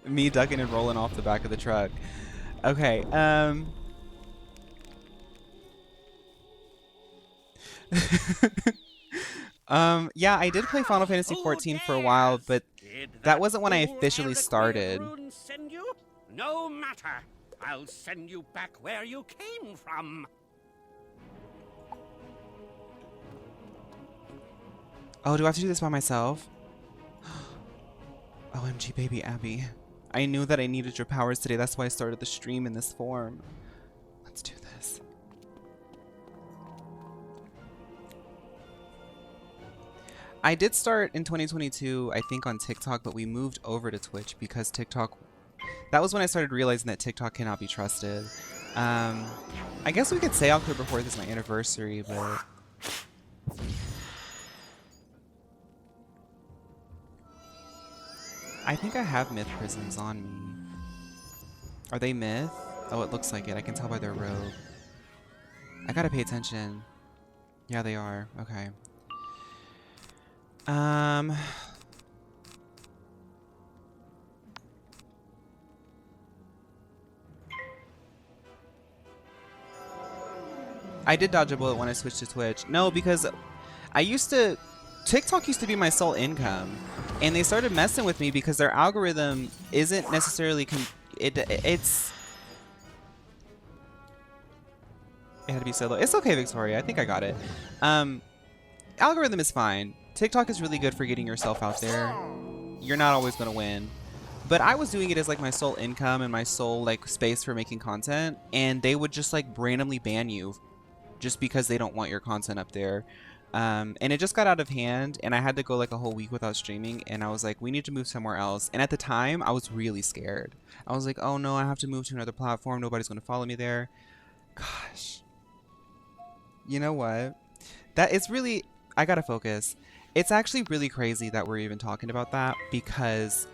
Me ducking and rolling off the back of the truck. Okay, Yeah, I did play Final Fantasy XIV for a while, but that wasn't when I officially started. Send you? No matter. I'll send you back where you came from. Oh, do I have to do this by myself? OMG, baby Abby. I knew that I needed your powers today. That's why I started the stream in this form. Let's do this. I did start in 2022, I think, on TikTok, but we moved over to Twitch because TikTok... That was when I started realizing that TikTok cannot be trusted. I guess we could say October 4th is my anniversary, but... I think I have myth prisms on me. Are they myth? Oh, it looks like it. I can tell by their robe. I gotta pay attention. Yeah, they are. Okay. I did dodge a bullet when I switched to Twitch. No, because I used to... TikTok used to be my sole income, and they started messing with me because their algorithm isn't necessarily it had to be solo. It's okay, Victoria. I think I got it. Algorithm is fine. TikTok is really good for getting yourself out there. You're not always gonna win, but I was doing it as like my sole income and my sole like space for making content, and they would just like randomly ban you just because they don't want your content up there. And it just got out of hand, and I had to go like a whole week without streaming, and I was like, we need to move somewhere else. And at the time, I was really scared. I was like, oh no, I have to move to another platform. Nobody's going to follow me there. Gosh. You know what? That is really... I gotta focus. It's actually really crazy that we're even talking about that, because...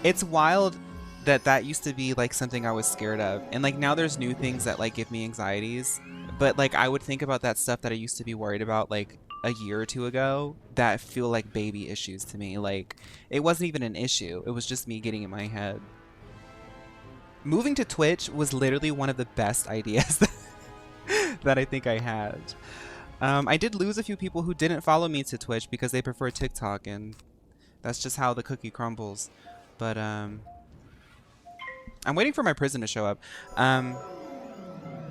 It's wild that used to be like something I was scared of, and like now there's new things that like give me anxieties, but like I would think about that stuff that I used to be worried about like a year or two ago that feel like baby issues to me. Like it wasn't even an issue, it was just me getting in my head. Moving to Twitch was literally one of the best ideas that I think I had. I did lose a few people who didn't follow me to Twitch because they prefer TikTok, and that's just how the cookie crumbles. But I'm waiting for my prison to show up.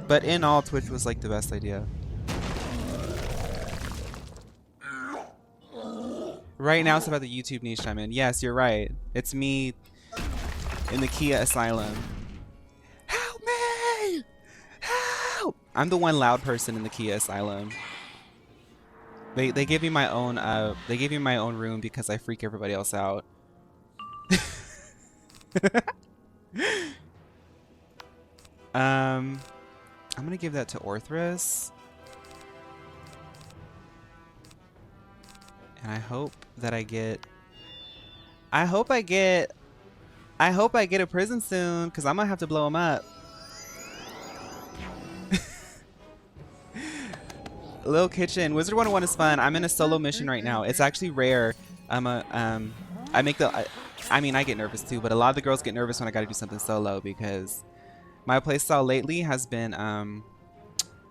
But in all, Twitch was like the best idea. Right now it's about the YouTube niche I'm in. Yes, you're right. It's me in the Kia Asylum. Help me! Help! I'm the one loud person in the Kia Asylum. They gave me my own room because I freak everybody else out. I'm gonna give that to Orthrus, and I hope that I get a prison soon, because I'm gonna have to blow him up. Little Kitchen, Wizard 101 is fun. I'm in a solo mission right now. It's actually rare. I get nervous too, but a lot of the girls get nervous when I gotta do something solo, because my playstyle lately has been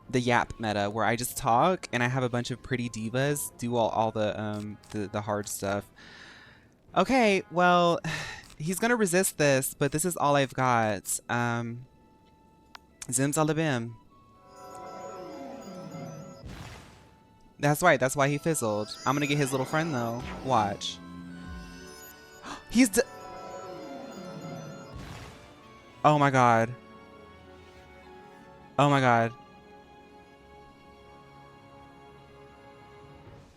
the yap meta, where I just talk and I have a bunch of pretty divas do all the hard stuff. Okay, well, he's gonna resist this, but this is all I've got. Zimzalabim. That's right, that's why he fizzled. I'm gonna get his little friend though. Watch. He's oh my god. Oh my god.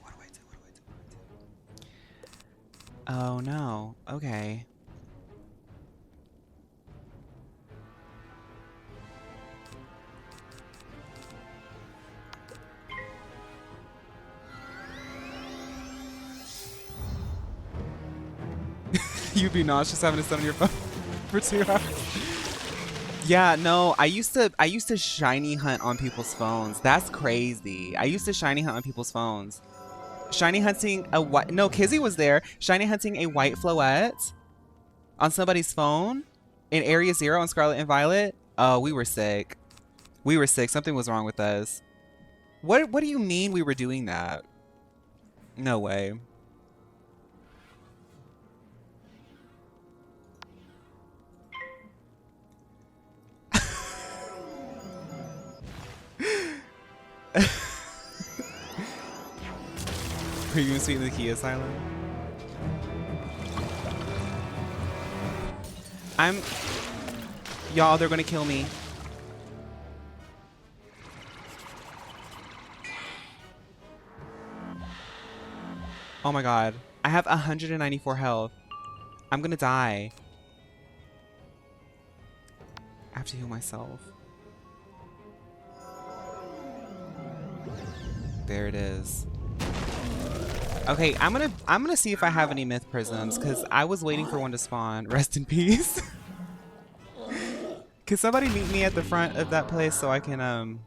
What do I do? What do I do? Oh no. Okay. You'd be nauseous having to sit on your phone for 2 hours. Yeah, no, I used to shiny hunt on people's phones. That's crazy. I used to shiny hunt on people's phones. Shiny hunting a white... No, Kizzy was there. Shiny hunting a white Floette on somebody's phone in Area 0 on Scarlet and Violet. Oh, we were sick. We were sick. Something was wrong with us. What do you mean we were doing that? No way. Premium suite in the Key Asylum. Y'all, they're gonna kill me. Oh my god. I have 194 health. I'm gonna die. I have to heal myself. There it is. Okay, I'm gonna see if I have any myth prisms, because I was waiting for one to spawn. Rest in peace. Can somebody meet me at the front of that place so I can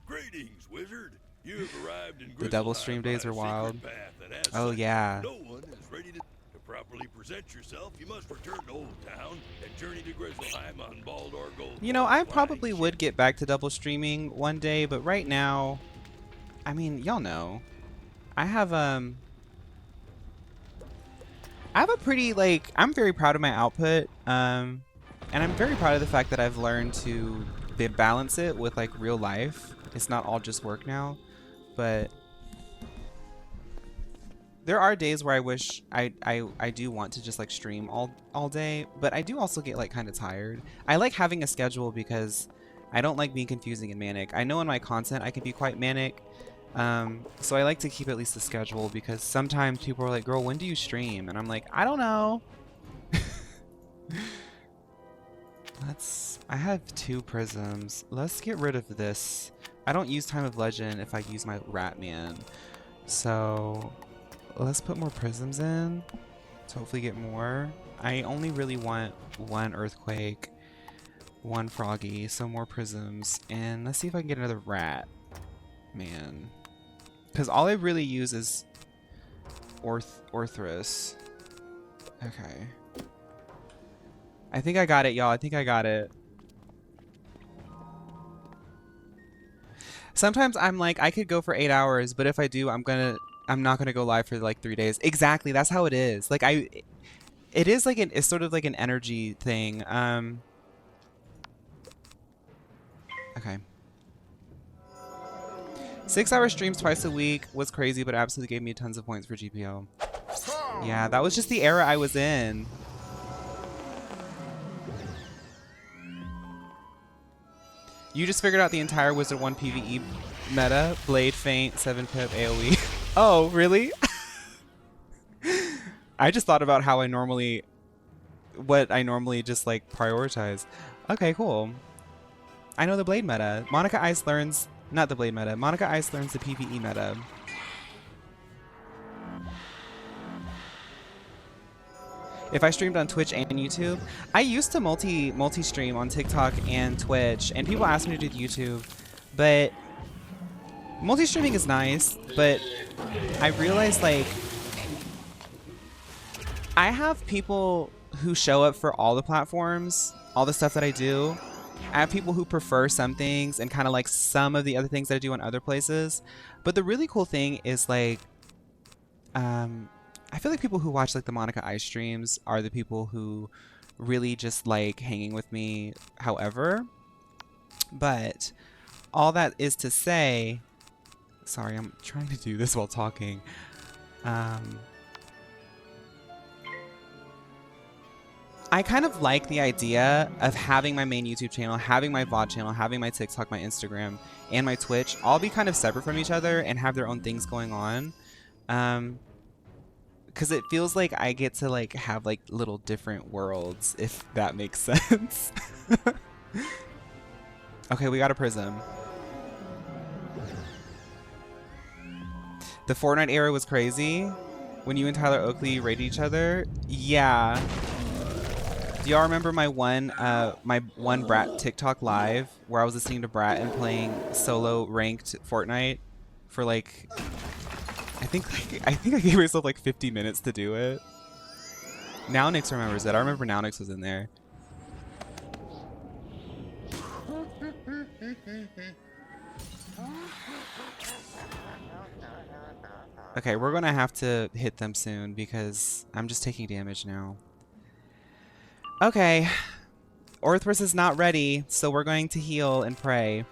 Greetings, wizard. You have arrived in The double stream days are wild. Oh yeah. No one is ready to properly present yourself. You must return to Old Town and journey to Grizzleheim on Baldor Gold. You know, I probably would get back to double streaming one day, but right now, I mean, y'all know, I have a pretty, like, I'm very proud of my output, and I'm very proud of the fact that I've learned to balance it with like real life. It's not all just work now, but there are days where I wish I do want to just like stream all day, but I do also get like kind of tired. I like having a schedule because I don't like being confusing and manic. I know in my content I can be quite manic, so I like to keep at least a schedule, because sometimes people are like, girl, when do you stream? And I'm like, I don't know. I have 2 prisms. Let's get rid of this. I don't use Time of Legend if I use my Ratman, so let's put more prisms in to hopefully get more. I only really want 1 Earthquake, 1 Froggy, so more prisms, and let's see if I can get another Rat Man, because all I really use is Orthrus. Okay, I think I got it, y'all. I think I got it. Sometimes I'm like, I could go for 8 hours, but if I do, I'm not gonna go live for like 3 days. Exactly, that's how it is. Like it is like it's sort of like an energy thing. Okay. 6-hour streams twice a week was crazy, but absolutely gave me tons of points for GPL. Yeah, that was just the era I was in. You just figured out the entire Wizard 1 PvE meta. Blade, Feint, 7-pip, AoE. Oh, really? I just thought about how what I normally just like prioritize. Okay, cool. I know the Blade meta. Monica Ice learns, not the Blade meta. Monica Ice learns the PvE meta. If I streamed on Twitch and YouTube, I used to multi-stream on TikTok and Twitch, and people ask me to do YouTube, but multi-streaming is nice, but I realized like I have people who show up for all the platforms, all the stuff that I do. I have people who prefer some things and kind of like some of the other things that I do in other places. But the really cool thing is like, I feel like people who watch like the Monica Ice streams are the people who really just like hanging with me however. But all that is to say, sorry, I'm trying to do this while talking. I kind of like the idea of having my main YouTube channel, having my VOD channel, having my TikTok, my Instagram, and my Twitch all be kind of separate from each other and have their own things going on. Because it feels like I get to like have like little different worlds, if that makes sense. Okay, we got a prism. The Fortnite era was crazy. When you and Tyler Oakley rated each other. Yeah. Do y'all remember my one Brat TikTok live where I was listening to Brat and playing solo ranked Fortnite for like I think I gave myself like 50 minutes to do it. Now Nix remembers it. I remember Now Nix was in there. Okay, we're gonna have to hit them soon because I'm just taking damage now. Okay. Orthrus is not ready, so we're going to heal and pray.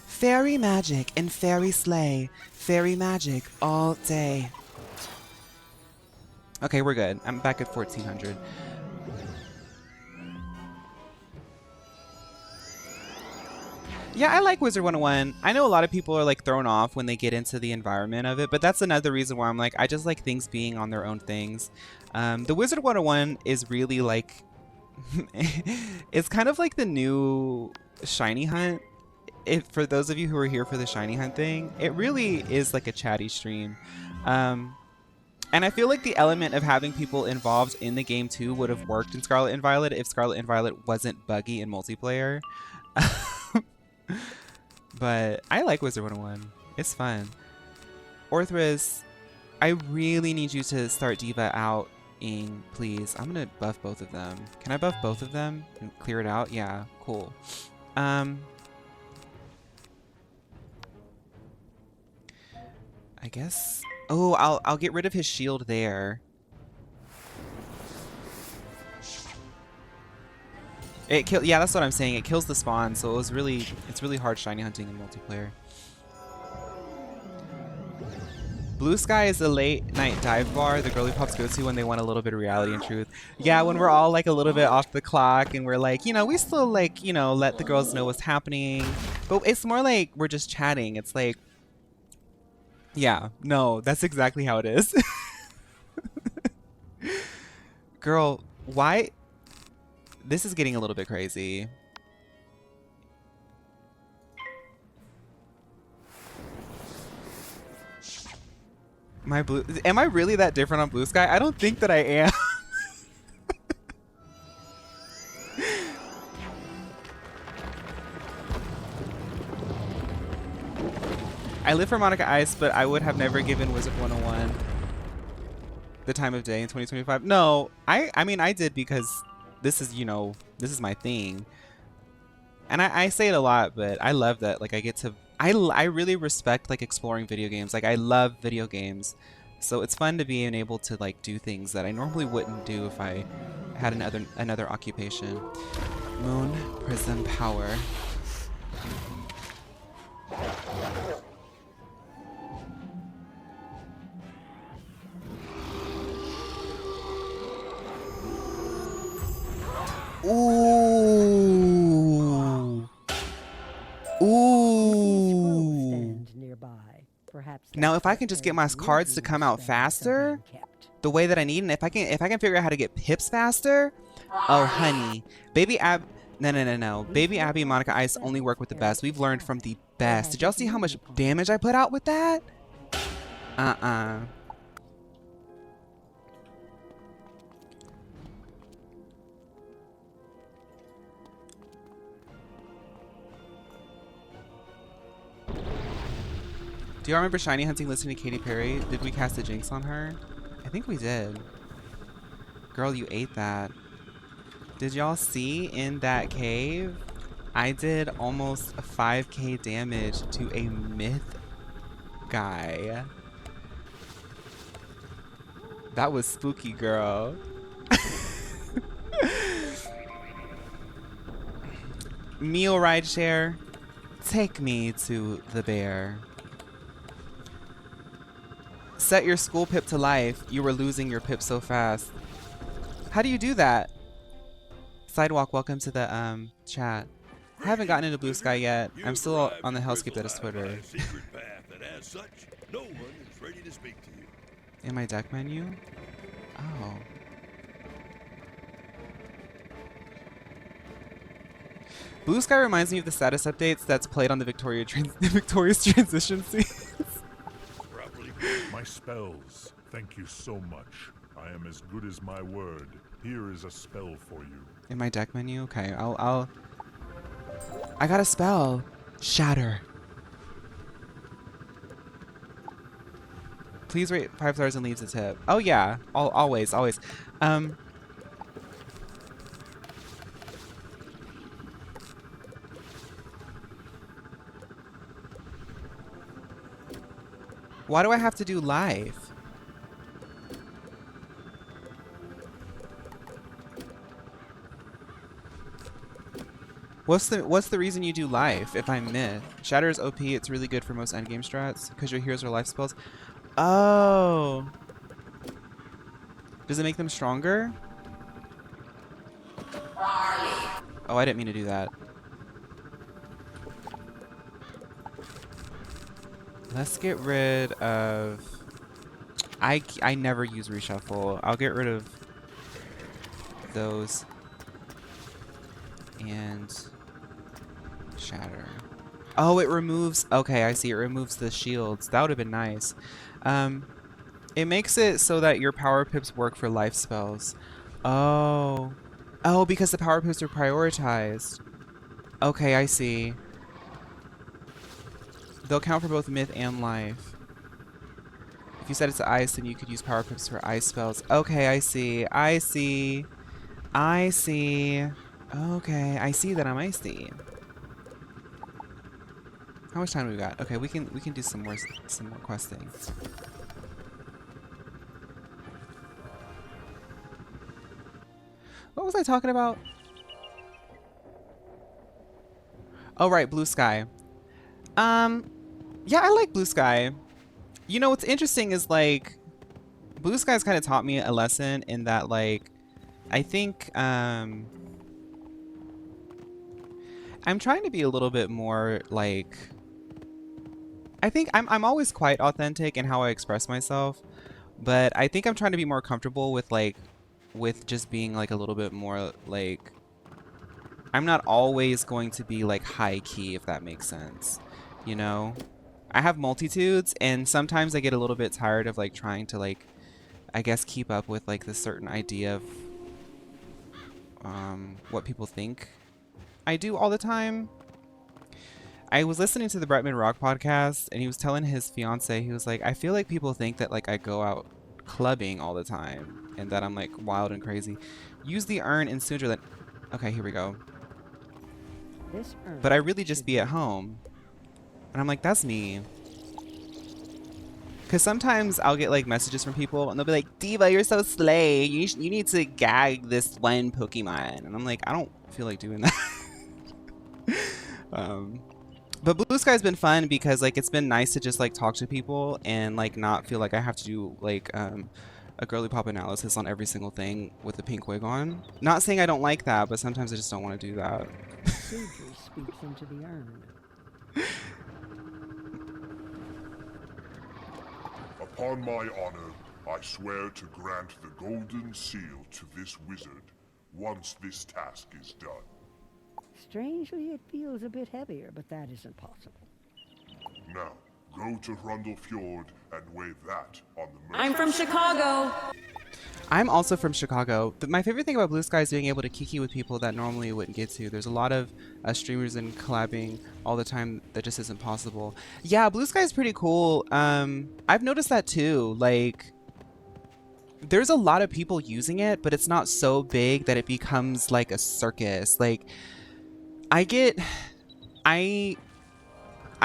Fairy magic and fairy slay. Fairy magic all day. Okay, we're good. I'm back at 1400. Yeah, I like Wizard 101. I know a lot of people are like thrown off when they get into the environment of it, but that's another reason why I'm like, I just like things being on their own things. The Wizard 101 is really like, it's kind of like the new Shiny Hunt. For those of you who are here for the Shiny Hunt thing, it really is like a chatty stream. And I feel like the element of having people involved in the game too would have worked in Scarlet and Violet if Scarlet and Violet wasn't buggy in multiplayer. But I like Wizard 101. It's fun. Orthrus, I really need you to start Diva out-ing, please. I'm gonna buff both of them. Can I buff both of them and clear it out? Yeah, cool. I guess... Oh, I'll get rid of his shield there. Yeah, that's what I'm saying. It kills the spawn, so it's really hard shiny hunting in multiplayer. Blueskye is the late night dive bar the girly pops go to when they want a little bit of reality and truth. Yeah, when we're all like a little bit off the clock and we're like, you know, we still like, you know, let the girls know what's happening. But it's more like we're just chatting. It's like, yeah, no, that's exactly how it is. Girl, why? This is getting a little bit crazy. Am I really that different on Blueskye? I don't think that I am. I live for Monica Ice, but I would have never given Wizard 101 the time of day in 2025. No, I mean I did because this is, you know, this is my thing. And I say it a lot, but I love that. Like, I get to... I really respect, like, exploring video games. Like, I love video games. So it's fun to be able to, like, do things that I normally wouldn't do if I had another occupation. Moon Prism Power. Ooh. Ooh. Now, if I can just get my cards to come out faster, the way that I need, and if I can figure out how to get pips faster, oh honey, Baby Ab, no, Baby Abby and Monica Ice only work with the best. We've learned from the best. Did y'all see how much damage I put out with that? Do y'all remember shiny hunting listening to Katy Perry? Did we cast a jinx on her? I think we did. Girl, you ate that. Did y'all see in that cave? I did almost 5k damage to a myth guy. That was spooky, girl. Meal rideshare, take me to the bear. Set your school pip to life. You were losing your pip so fast. How do you do that? Sidewalk, welcome to the chat. I haven't gotten into Blueskye yet. I'm still on the hellscape that is Twitter. In my deck menu? Oh. Blueskye reminds me of the status updates that's played on the Victorious transition scenes. My spells, thank you so much. I am as good as my word. Here is a spell for you. In my deck menu? Okay, I got a spell. Shatter. Please rate 5 stars and leaves a tip. Oh yeah, always. Why do I have to do live? What's the reason you do life if I'm myth? Shatter is OP, it's really good for most endgame strats because your heroes are life spells. Oh. Does it make them stronger? Oh, I didn't mean to do that. Let's get rid of... I never use reshuffle. I'll get rid of those. And shatter. Oh, it removes... Okay, I see. It removes the shields. That would have been nice. It makes it so that your power pips work for life spells. Oh. Oh, because the power pips are prioritized. Okay, I see. They'll count for both myth and life. If you set it to ice, then you could use power pips for ice spells. Okay, I see. I see. I see. Okay, I see that I'm icy. How much time do we got? Okay, we can do some more questing. What was I talking about? Oh right, Blueskye. Yeah, I like Blueskye. You know what's interesting is like Blueskye's kind of taught me a lesson in that like I think I'm trying to be a little bit more like I think I'm always quite authentic in how I express myself, but I think I'm trying to be more comfortable with like with just being like a little bit more like I'm not always going to be like high key, if that makes sense. You know, I have multitudes and sometimes I get a little bit tired of like trying to like I guess keep up with like this certain idea of what people think I do all the time. I was listening to the Bretman Rock podcast and he was telling his fiance, he was like, I feel like people think that like I go out clubbing all the time and that I'm like wild and crazy. Use the urn in Sudri. Okay, here we go. But I really just be at home. And I'm like, that's me. Because sometimes I'll get like messages from people and they'll be like, Diva, you're so slay. You need to gag this one Pokemon. And I'm like, I don't feel like doing that. But Blueskye's been fun because like it's been nice to just like talk to people and like not feel like I have to do like a girly pop analysis on every single thing with a pink wig on. Not saying I don't like that, but sometimes I just don't want to do that. Sudri speaks into the urn. Upon my honor, I swear to grant the golden seal to this wizard once this task is done. Strangely, it feels a bit heavier, but that isn't possible. Now, go to Hrundle Fjord and wave that on the I'm from Chicago. I'm also from Chicago. My favorite thing about Blueskye is being able to kiki with people that normally you wouldn't get to. There's a lot of streamers and collabing all the time that just isn't possible. Yeah, Blueskye is pretty cool. I've noticed that too. Like, there's a lot of people using it, but it's not so big that it becomes like a circus. Like, I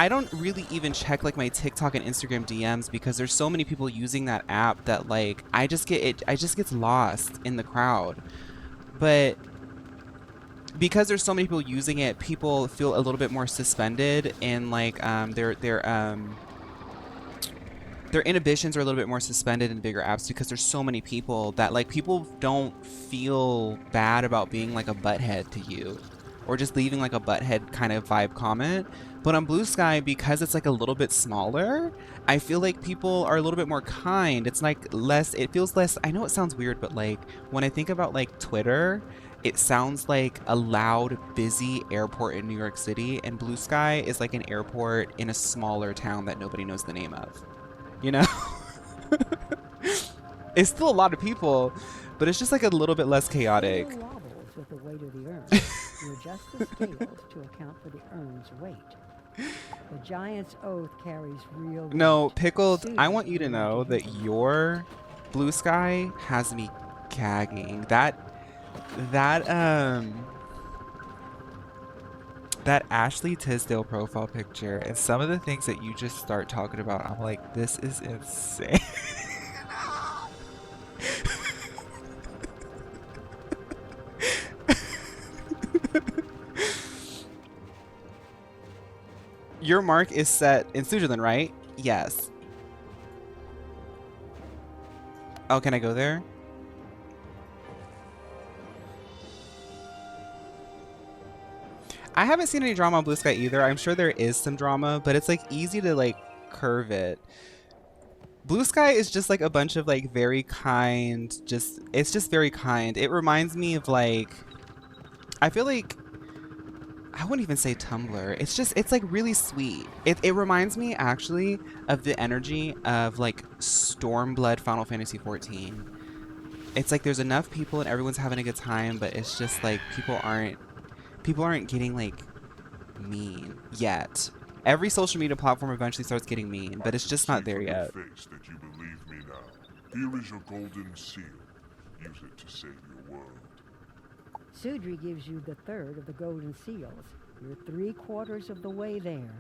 don't really even check like my TikTok and Instagram DMs because there's so many people using that app that like I just get lost in the crowd. But because there's so many people using it, people feel a little bit more suspended and like their inhibitions are a little bit more suspended in bigger apps because there's so many people that like people don't feel bad about being like a butthead to you or just leaving like a butthead kind of vibe comment. But on Blueskye, because it's like a little bit smaller, I feel like people are a little bit more kind. It's like less, it feels less, I know it sounds weird, but like when I think about like Twitter, it sounds like a loud, busy airport in New York City, and Blueskye is like an airport in a smaller town that nobody knows the name of. You know? It's still a lot of people, but it's just like a little bit less chaotic. With the weight of the urn, you adjust the scales to account for the urn's weight. The giant's oath carries real weight. No, Pickled, I want you to know that your Blueskye has me gagging. That Ashley Tisdale profile picture and some of the things that you just start talking about, I'm like, this is insane. Your mark is set in Sudri, right? Yes. Oh, can I go there? I haven't seen any drama on Blueskye either. I'm sure there is some drama, but it's like easy to like curve it. Blueskye is just like a bunch of like very kind, it's just very kind. It reminds me of like, I feel like, I wouldn't even say Tumblr. It's like really sweet. It reminds me actually of the energy of like Stormblood Final Fantasy XIV. It's like there's enough people and everyone's having a good time, but it's just like people aren't getting like mean yet. Every social media platform eventually starts getting mean, but it's just not there yet. Face that you believe me now. Here is your golden seal. Use it to save your world. Sudri gives you the third of the golden seals. You're 3/4 of the way there.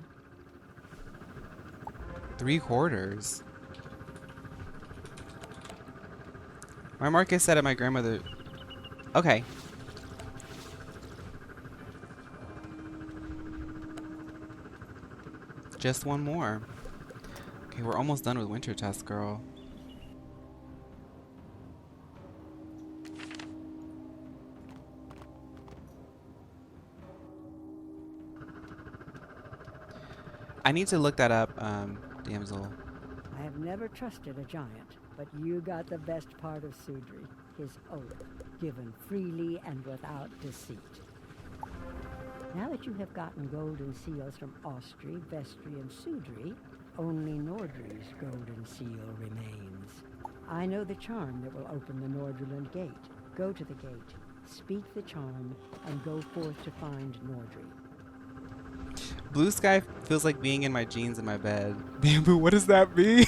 3/4? My mark is set at my grandmother. Okay. Just one more. Okay, we're almost done with winter test, girl. I need to look that up, damsel. I have never trusted a giant, but you got the best part of Sudri, his oath, given freely and without deceit. Now that you have gotten golden seals from Austri, Vestri, and Sudri, only Nordri's golden seal remains. I know the charm that will open the Nordriland gate. Go to the gate, speak the charm, and go forth to find Nordri. Blueskye feels like being in my jeans in my bed. Bamboo, what does that mean?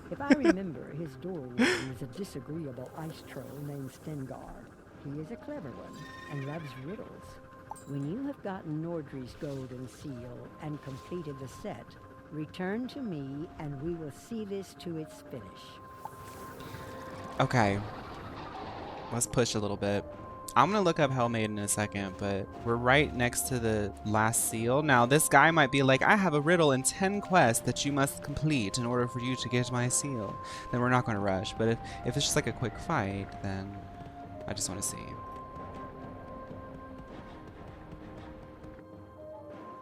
If I remember, his doorway is a disagreeable ice troll named Stengar. He is a clever one and loves riddles. When you have gotten Nordri's golden seal and completed the set, return to me and we will see this to its finish. Okay. Let's push a little bit. I'm gonna look up Hellmaiden in a second, but we're right next to the last seal. Now, this guy might be like, I have a riddle and 10 quests that you must complete in order for you to get my seal. Then we're not gonna rush. But if it's just like a quick fight, then I just want to see.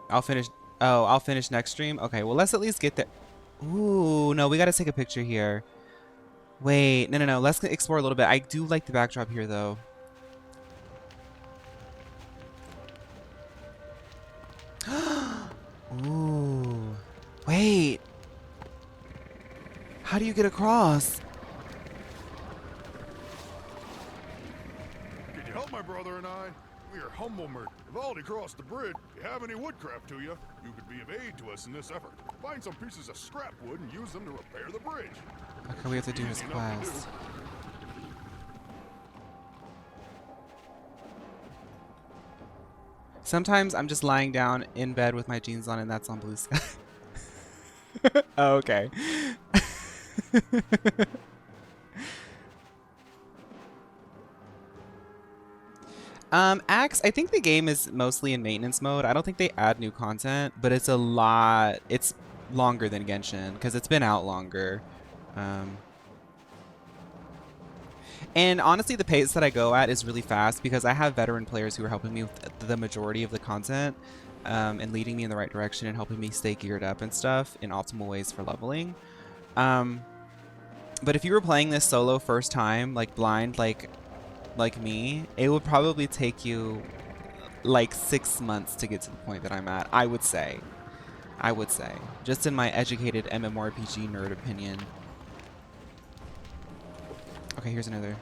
I'll finish next stream? Okay, well, let's at least get there. Ooh, no, we gotta take a picture here. Wait, no. Let's explore a little bit. I do like the backdrop here, though. Ooh. Wait. How do you get across? Can you help my brother and I? We are humble merchants. We've already crossed the bridge. If you have any woodcraft to you, you could be of aid to us in this effort. Find some pieces of scrap wood and use them to repair the bridge. Okay, we have to do his quest. Sometimes I'm just lying down in bed with my jeans on and that's on Blueskye. Oh, okay. Axe, I think the game is mostly in maintenance mode. I don't think they add new content, but it's it's longer than Genshin because it's been out longer. And honestly, the pace that I go at is really fast because I have veteran players who are helping me with the majority of the content and leading me in the right direction and helping me stay geared up and stuff in optimal ways for leveling. But if you were playing this solo first time, like blind, like me, it would probably take you like 6 months to get to the point that I'm at, I would say. Just in my educated MMORPG nerd opinion. Okay, here's another.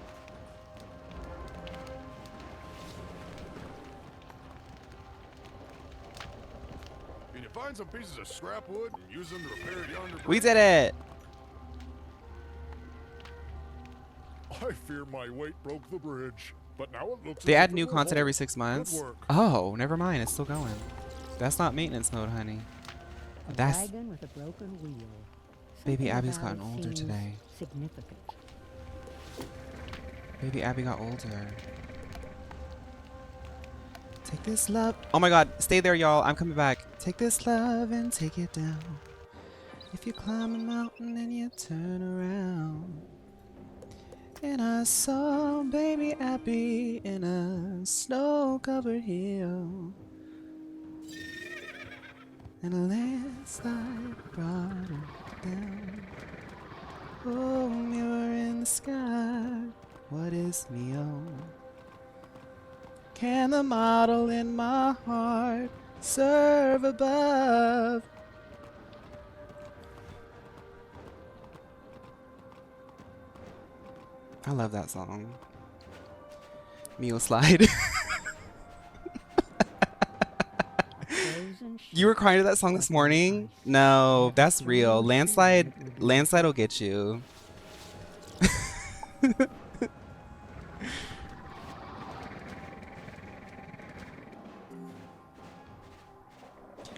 Can you find some pieces of scrap wood and use them to repair yonder bridge? We did it! I fear my weight broke the bridge, but now it looks They as add if new it will content hold. every 6 Good months? work. Oh, never mind. It's still going. That's not maintenance mode, honey. A That's dragon with a broken wheel. Baby Something Abby's about gotten it older seems today. Significant. Baby Abby got older. Take this love. Oh my god, stay there, y'all. I'm coming back. Take this love and take it down. If you climb a mountain and you turn around. And I saw baby Abby in a snow-covered hill. And a landslide brought her down. Oh, mirror in the sky, what is me on? Can the model in my heart serve above? I love that song. Mule slide. You were crying to that song this morning? No, that's real. Landslide will get you.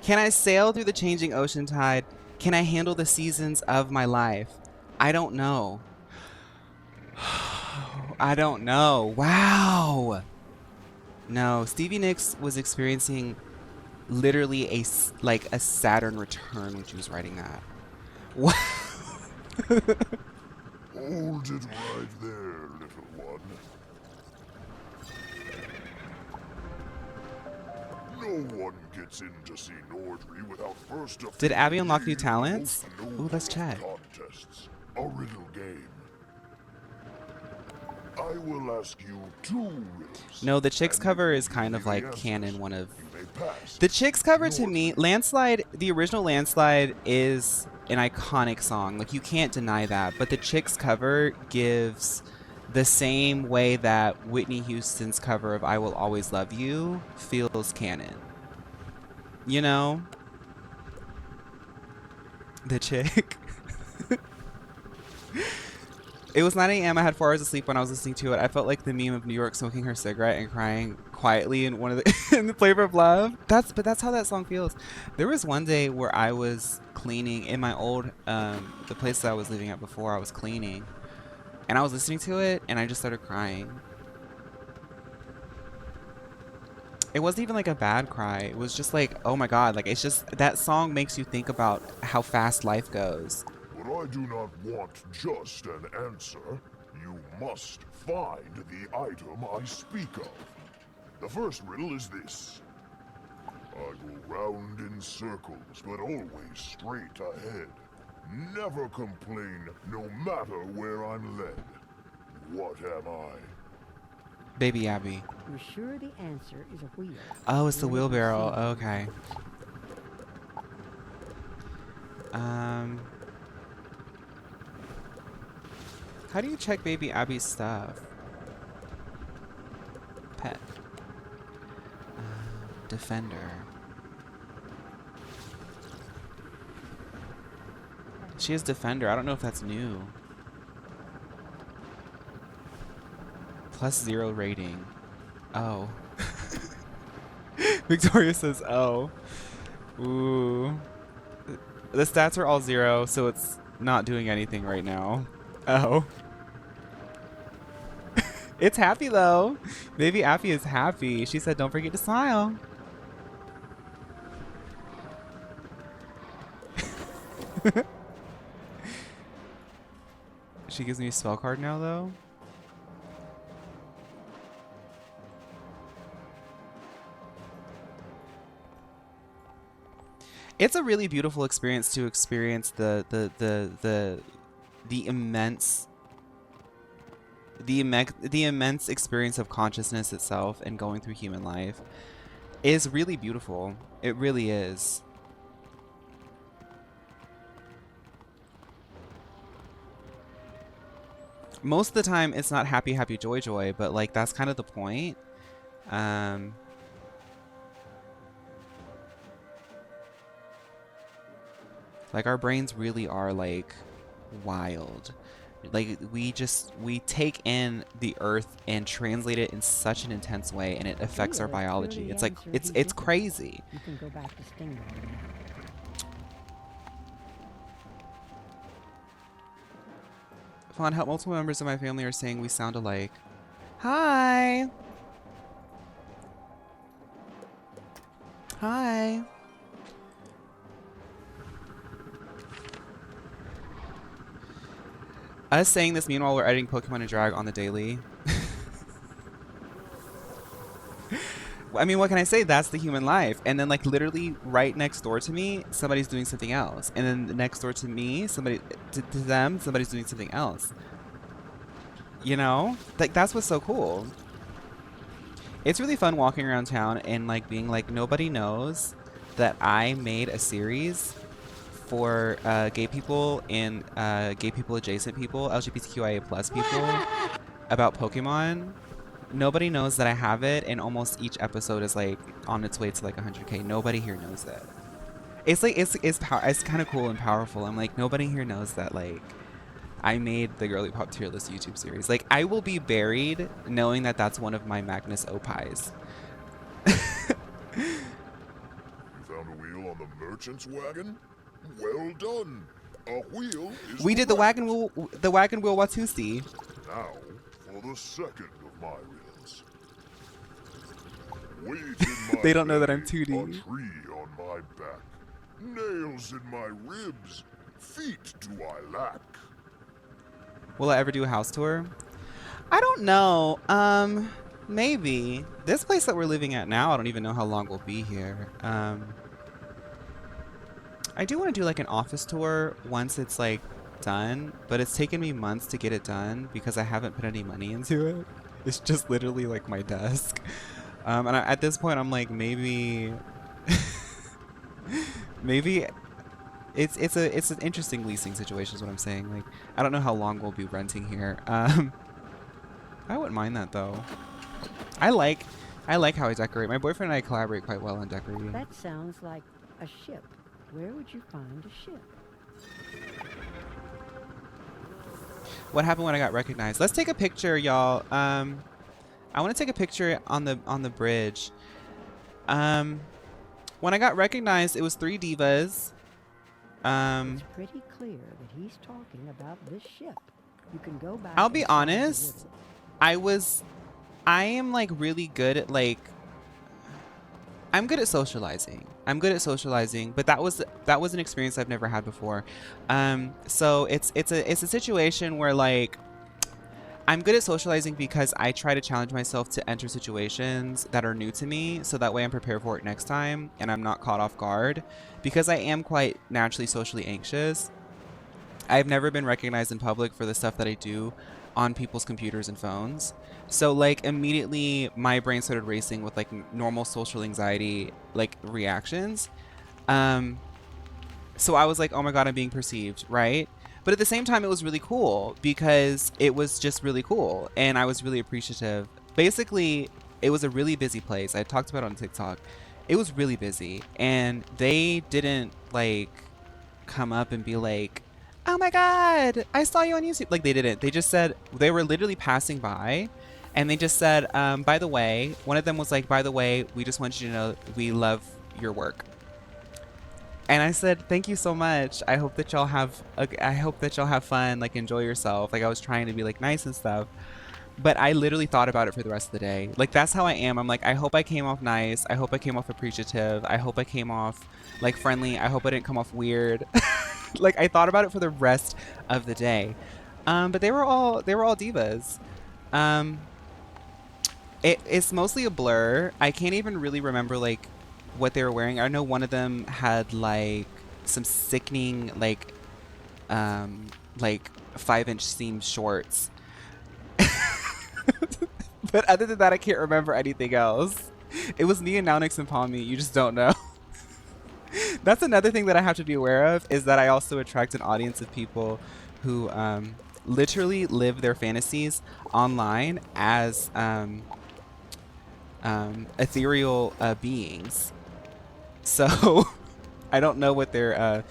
Can I sail through the changing ocean tide? Can I handle the seasons of my life? I don't know. I don't know. Wow. No, Stevie Nicks was experiencing literally a Saturn return when she was writing that. Wow. Hold it right there, little one. No one gets in to see Nordri without first defeating Did Abby unlock new the talents? most Ooh, let's noble check. Contests, a riddle game. I will ask you 2 riddles. No, the Chicks and cover if is you kind give of me like the answers, canon one of you may pass. the Chicks cover to me. Landslide, the original Landslide is an iconic song. Like you can't deny that. But the Chicks cover gives the same way that Whitney Houston's cover of I Will Always Love You feels canon. You know? The Chick. It was 9 a.m. I had 4 hours of sleep when I was listening to it. I felt like the meme of New York smoking her cigarette and crying quietly in one of the in the Flavor of Love. That's how that song feels. There was one day where I was cleaning in my old the place that I was living at before. I was cleaning, and I was listening to it, and I just started crying. It wasn't even like a bad cry. It was just like, oh my god, like it's just that song makes you think about how fast life goes. But I do not want just an answer. You must find the item I speak of. The first riddle is this. I go round in circles, but always straight ahead. Never complain, no matter where I'm led. What am I? Baby Abby. You're sure the answer is a wheel. Oh, it's the Where do you wheelbarrow. see it? Okay. How do you check Baby Abby's stuff? Pet. Defender. She has Defender. I don't know if that's new. +0 rating. Oh. Victoria says, oh. Ooh. The stats are all 0, so it's not doing anything right now. Oh. It's happy though. Baby Appy is happy. She said, don't forget to smile. She gives me a spell card now though. It's a really beautiful experience to experience the immense experience of consciousness itself and going through human life is really beautiful. It really is. Most of the time it's not happy, happy, joy, joy, but like that's kind of the point. Like our brains really are like wild. Like we take in the earth and translate it in such an intense way, and it affects our biology. It's like it's crazy. You can go back to Stingray now. Phaun, help multiple members of my family are saying we sound alike. Hi. Hi. Us saying this meanwhile we're editing Pokemon and Drag on the daily. I mean, what can I say? That's the human life. And then like literally right next door to me, somebody's doing something else. And then next door to me, somebody's doing something else. You know? Like that's what's so cool. It's really fun walking around town and like being like, nobody knows that I made a series for gay people and gay people adjacent people, LGBTQIA plus people about Pokemon. Nobody knows that I have it, and almost each episode is like on its way to like 100K. Nobody here knows that. It's like it's kind of cool and powerful. I'm like, nobody here knows that like I made the Girly Pop tier list YouTube series. Like I will be buried knowing that that's one of my Magnus Opis. You found a wheel on the merchant's wagon? Well done. A wheel is We did the wagon wheel Watusi. Now for the second of my riddles. Weight in my They don't know that I'm belly, 2D. A tree on my back. Nails in my ribs. Feet do I lack. Will I ever do a house tour? I don't know. Maybe. This place that we're living at now, I don't even know how long we'll be here. I do want to do like an office tour once it's like done, but it's taken me months to get it done because I haven't put any money into it. It's just literally like my desk. At this point, I'm like, maybe it's an interesting leasing situation is what I'm saying. Like, I don't know how long we'll be renting here. I wouldn't mind that though. I like how I decorate. My boyfriend and I collaborate quite well on decorating. That sounds like a ship. Where would you find a ship? What happened when I got recognized? Let's take a picture, y'all. I want to take a picture on the bridge. When I got recognized, it was 3 divas. It's pretty clear that he's talking about this ship. You can go back. I'll be honest. I am like really good at like. I'm good at socializing. But that was an experience I've never had before. So it's a situation where like I'm good at socializing because I try to challenge myself to enter situations that are new to me, so that way I'm prepared for it next time and I'm not caught off guard, because I am quite naturally socially anxious. I've never been recognized in public for the stuff that I do on people's computers and phones. So like immediately my brain started racing with like normal social anxiety like reactions. So I was like, oh my God, I'm being perceived, right? But at the same time, it was really cool because it was just really cool and I was really appreciative. Basically, it was a really busy place. I talked about it on TikTok. It was really busy and they didn't like come up and be like, oh my God, I saw you on YouTube. Like they didn't. They just said, they were literally passing by and they just said, by the way, one of them was like, by the way, we just want you to know we love your work. And I said, thank you so much. I hope that y'all have fun, like enjoy yourself. Like I was trying to be like nice and stuff. But I literally thought about it for the rest of the day. Like that's how I am. I'm like, I hope I came off nice. I hope I came off appreciative. I hope I came off like friendly. I hope I didn't come off weird. Like I thought about it for the rest of the day. But they were all divas. It's mostly a blur. I can't even really remember like what they were wearing. I know one of them had like some sickening like 5-inch seam shorts. But other than that, I can't remember anything else. It was me and Nownix and Palmy. You just don't know. That's another thing that I have to be aware of, is that I also attract an audience of people who literally live their fantasies online as ethereal beings. So I don't know what their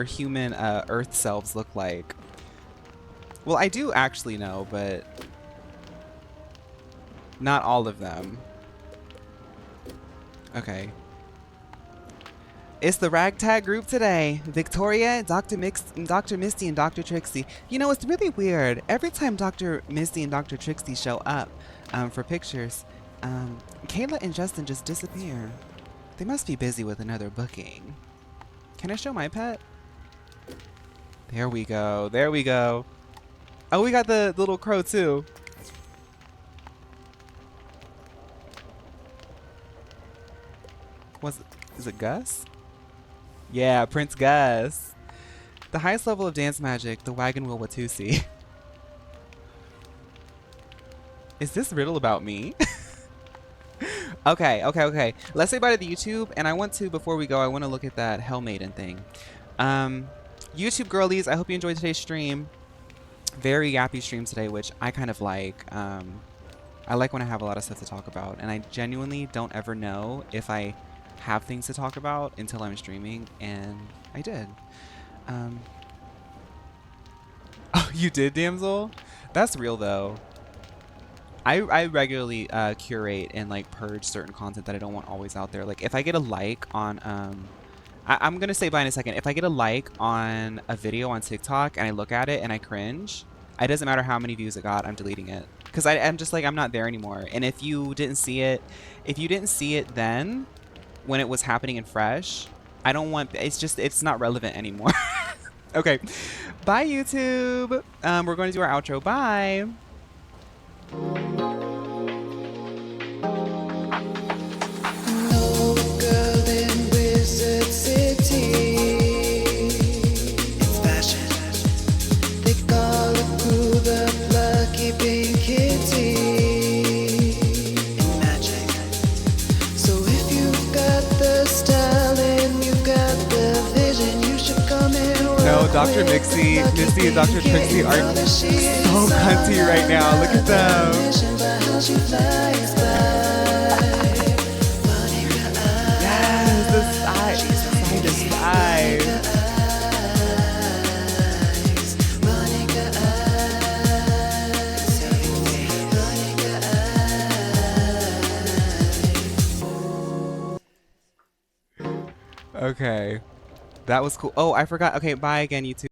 human earth selves look like. Well, I do actually know, but not all of them. Okay. It's the ragtag group today. Victoria, Dr. Misty, and Dr. Trixie. You know, it's really weird. Every time Dr. Misty and Dr. Trixie show up for pictures, Kayla and Justin just disappear. They must be busy with another booking. Can I show my pet? There we go. There we go. Oh, we got the little crow too. Is it Gus? Yeah, Prince Gus. The highest level of dance magic, the wagon wheel Watusi. Is this riddle about me? Okay. Let's say bye to the YouTube, and I want to, before we go, I want to look at that Hell Maiden thing. YouTube girlies, I hope you enjoyed today's stream. Very yappy stream today, which I kind of like. I like when I have a lot of stuff to talk about, and I genuinely don't ever know if I have things to talk about until I'm streaming, and I did. Oh, you did, damsel? That's real though. I regularly curate and like purge certain content that I don't want always out there. Like if I get a like on I'm gonna say bye in a second. If I get a like on a video on TikTok and I look at it and I cringe, it doesn't matter how many views it got, I'm deleting it. Because I'm just like, I'm not there anymore. And if you didn't see it then, when it was happening in fresh, I don't want, it's not relevant anymore. Okay, bye YouTube. We're going to do our outro. Bye. No, Dr. Missy and Dr. Trixie are so cunty right now. Look at them. Yes, the side is five. Okay. That was cool. Oh, I forgot. Okay, bye again, YouTube.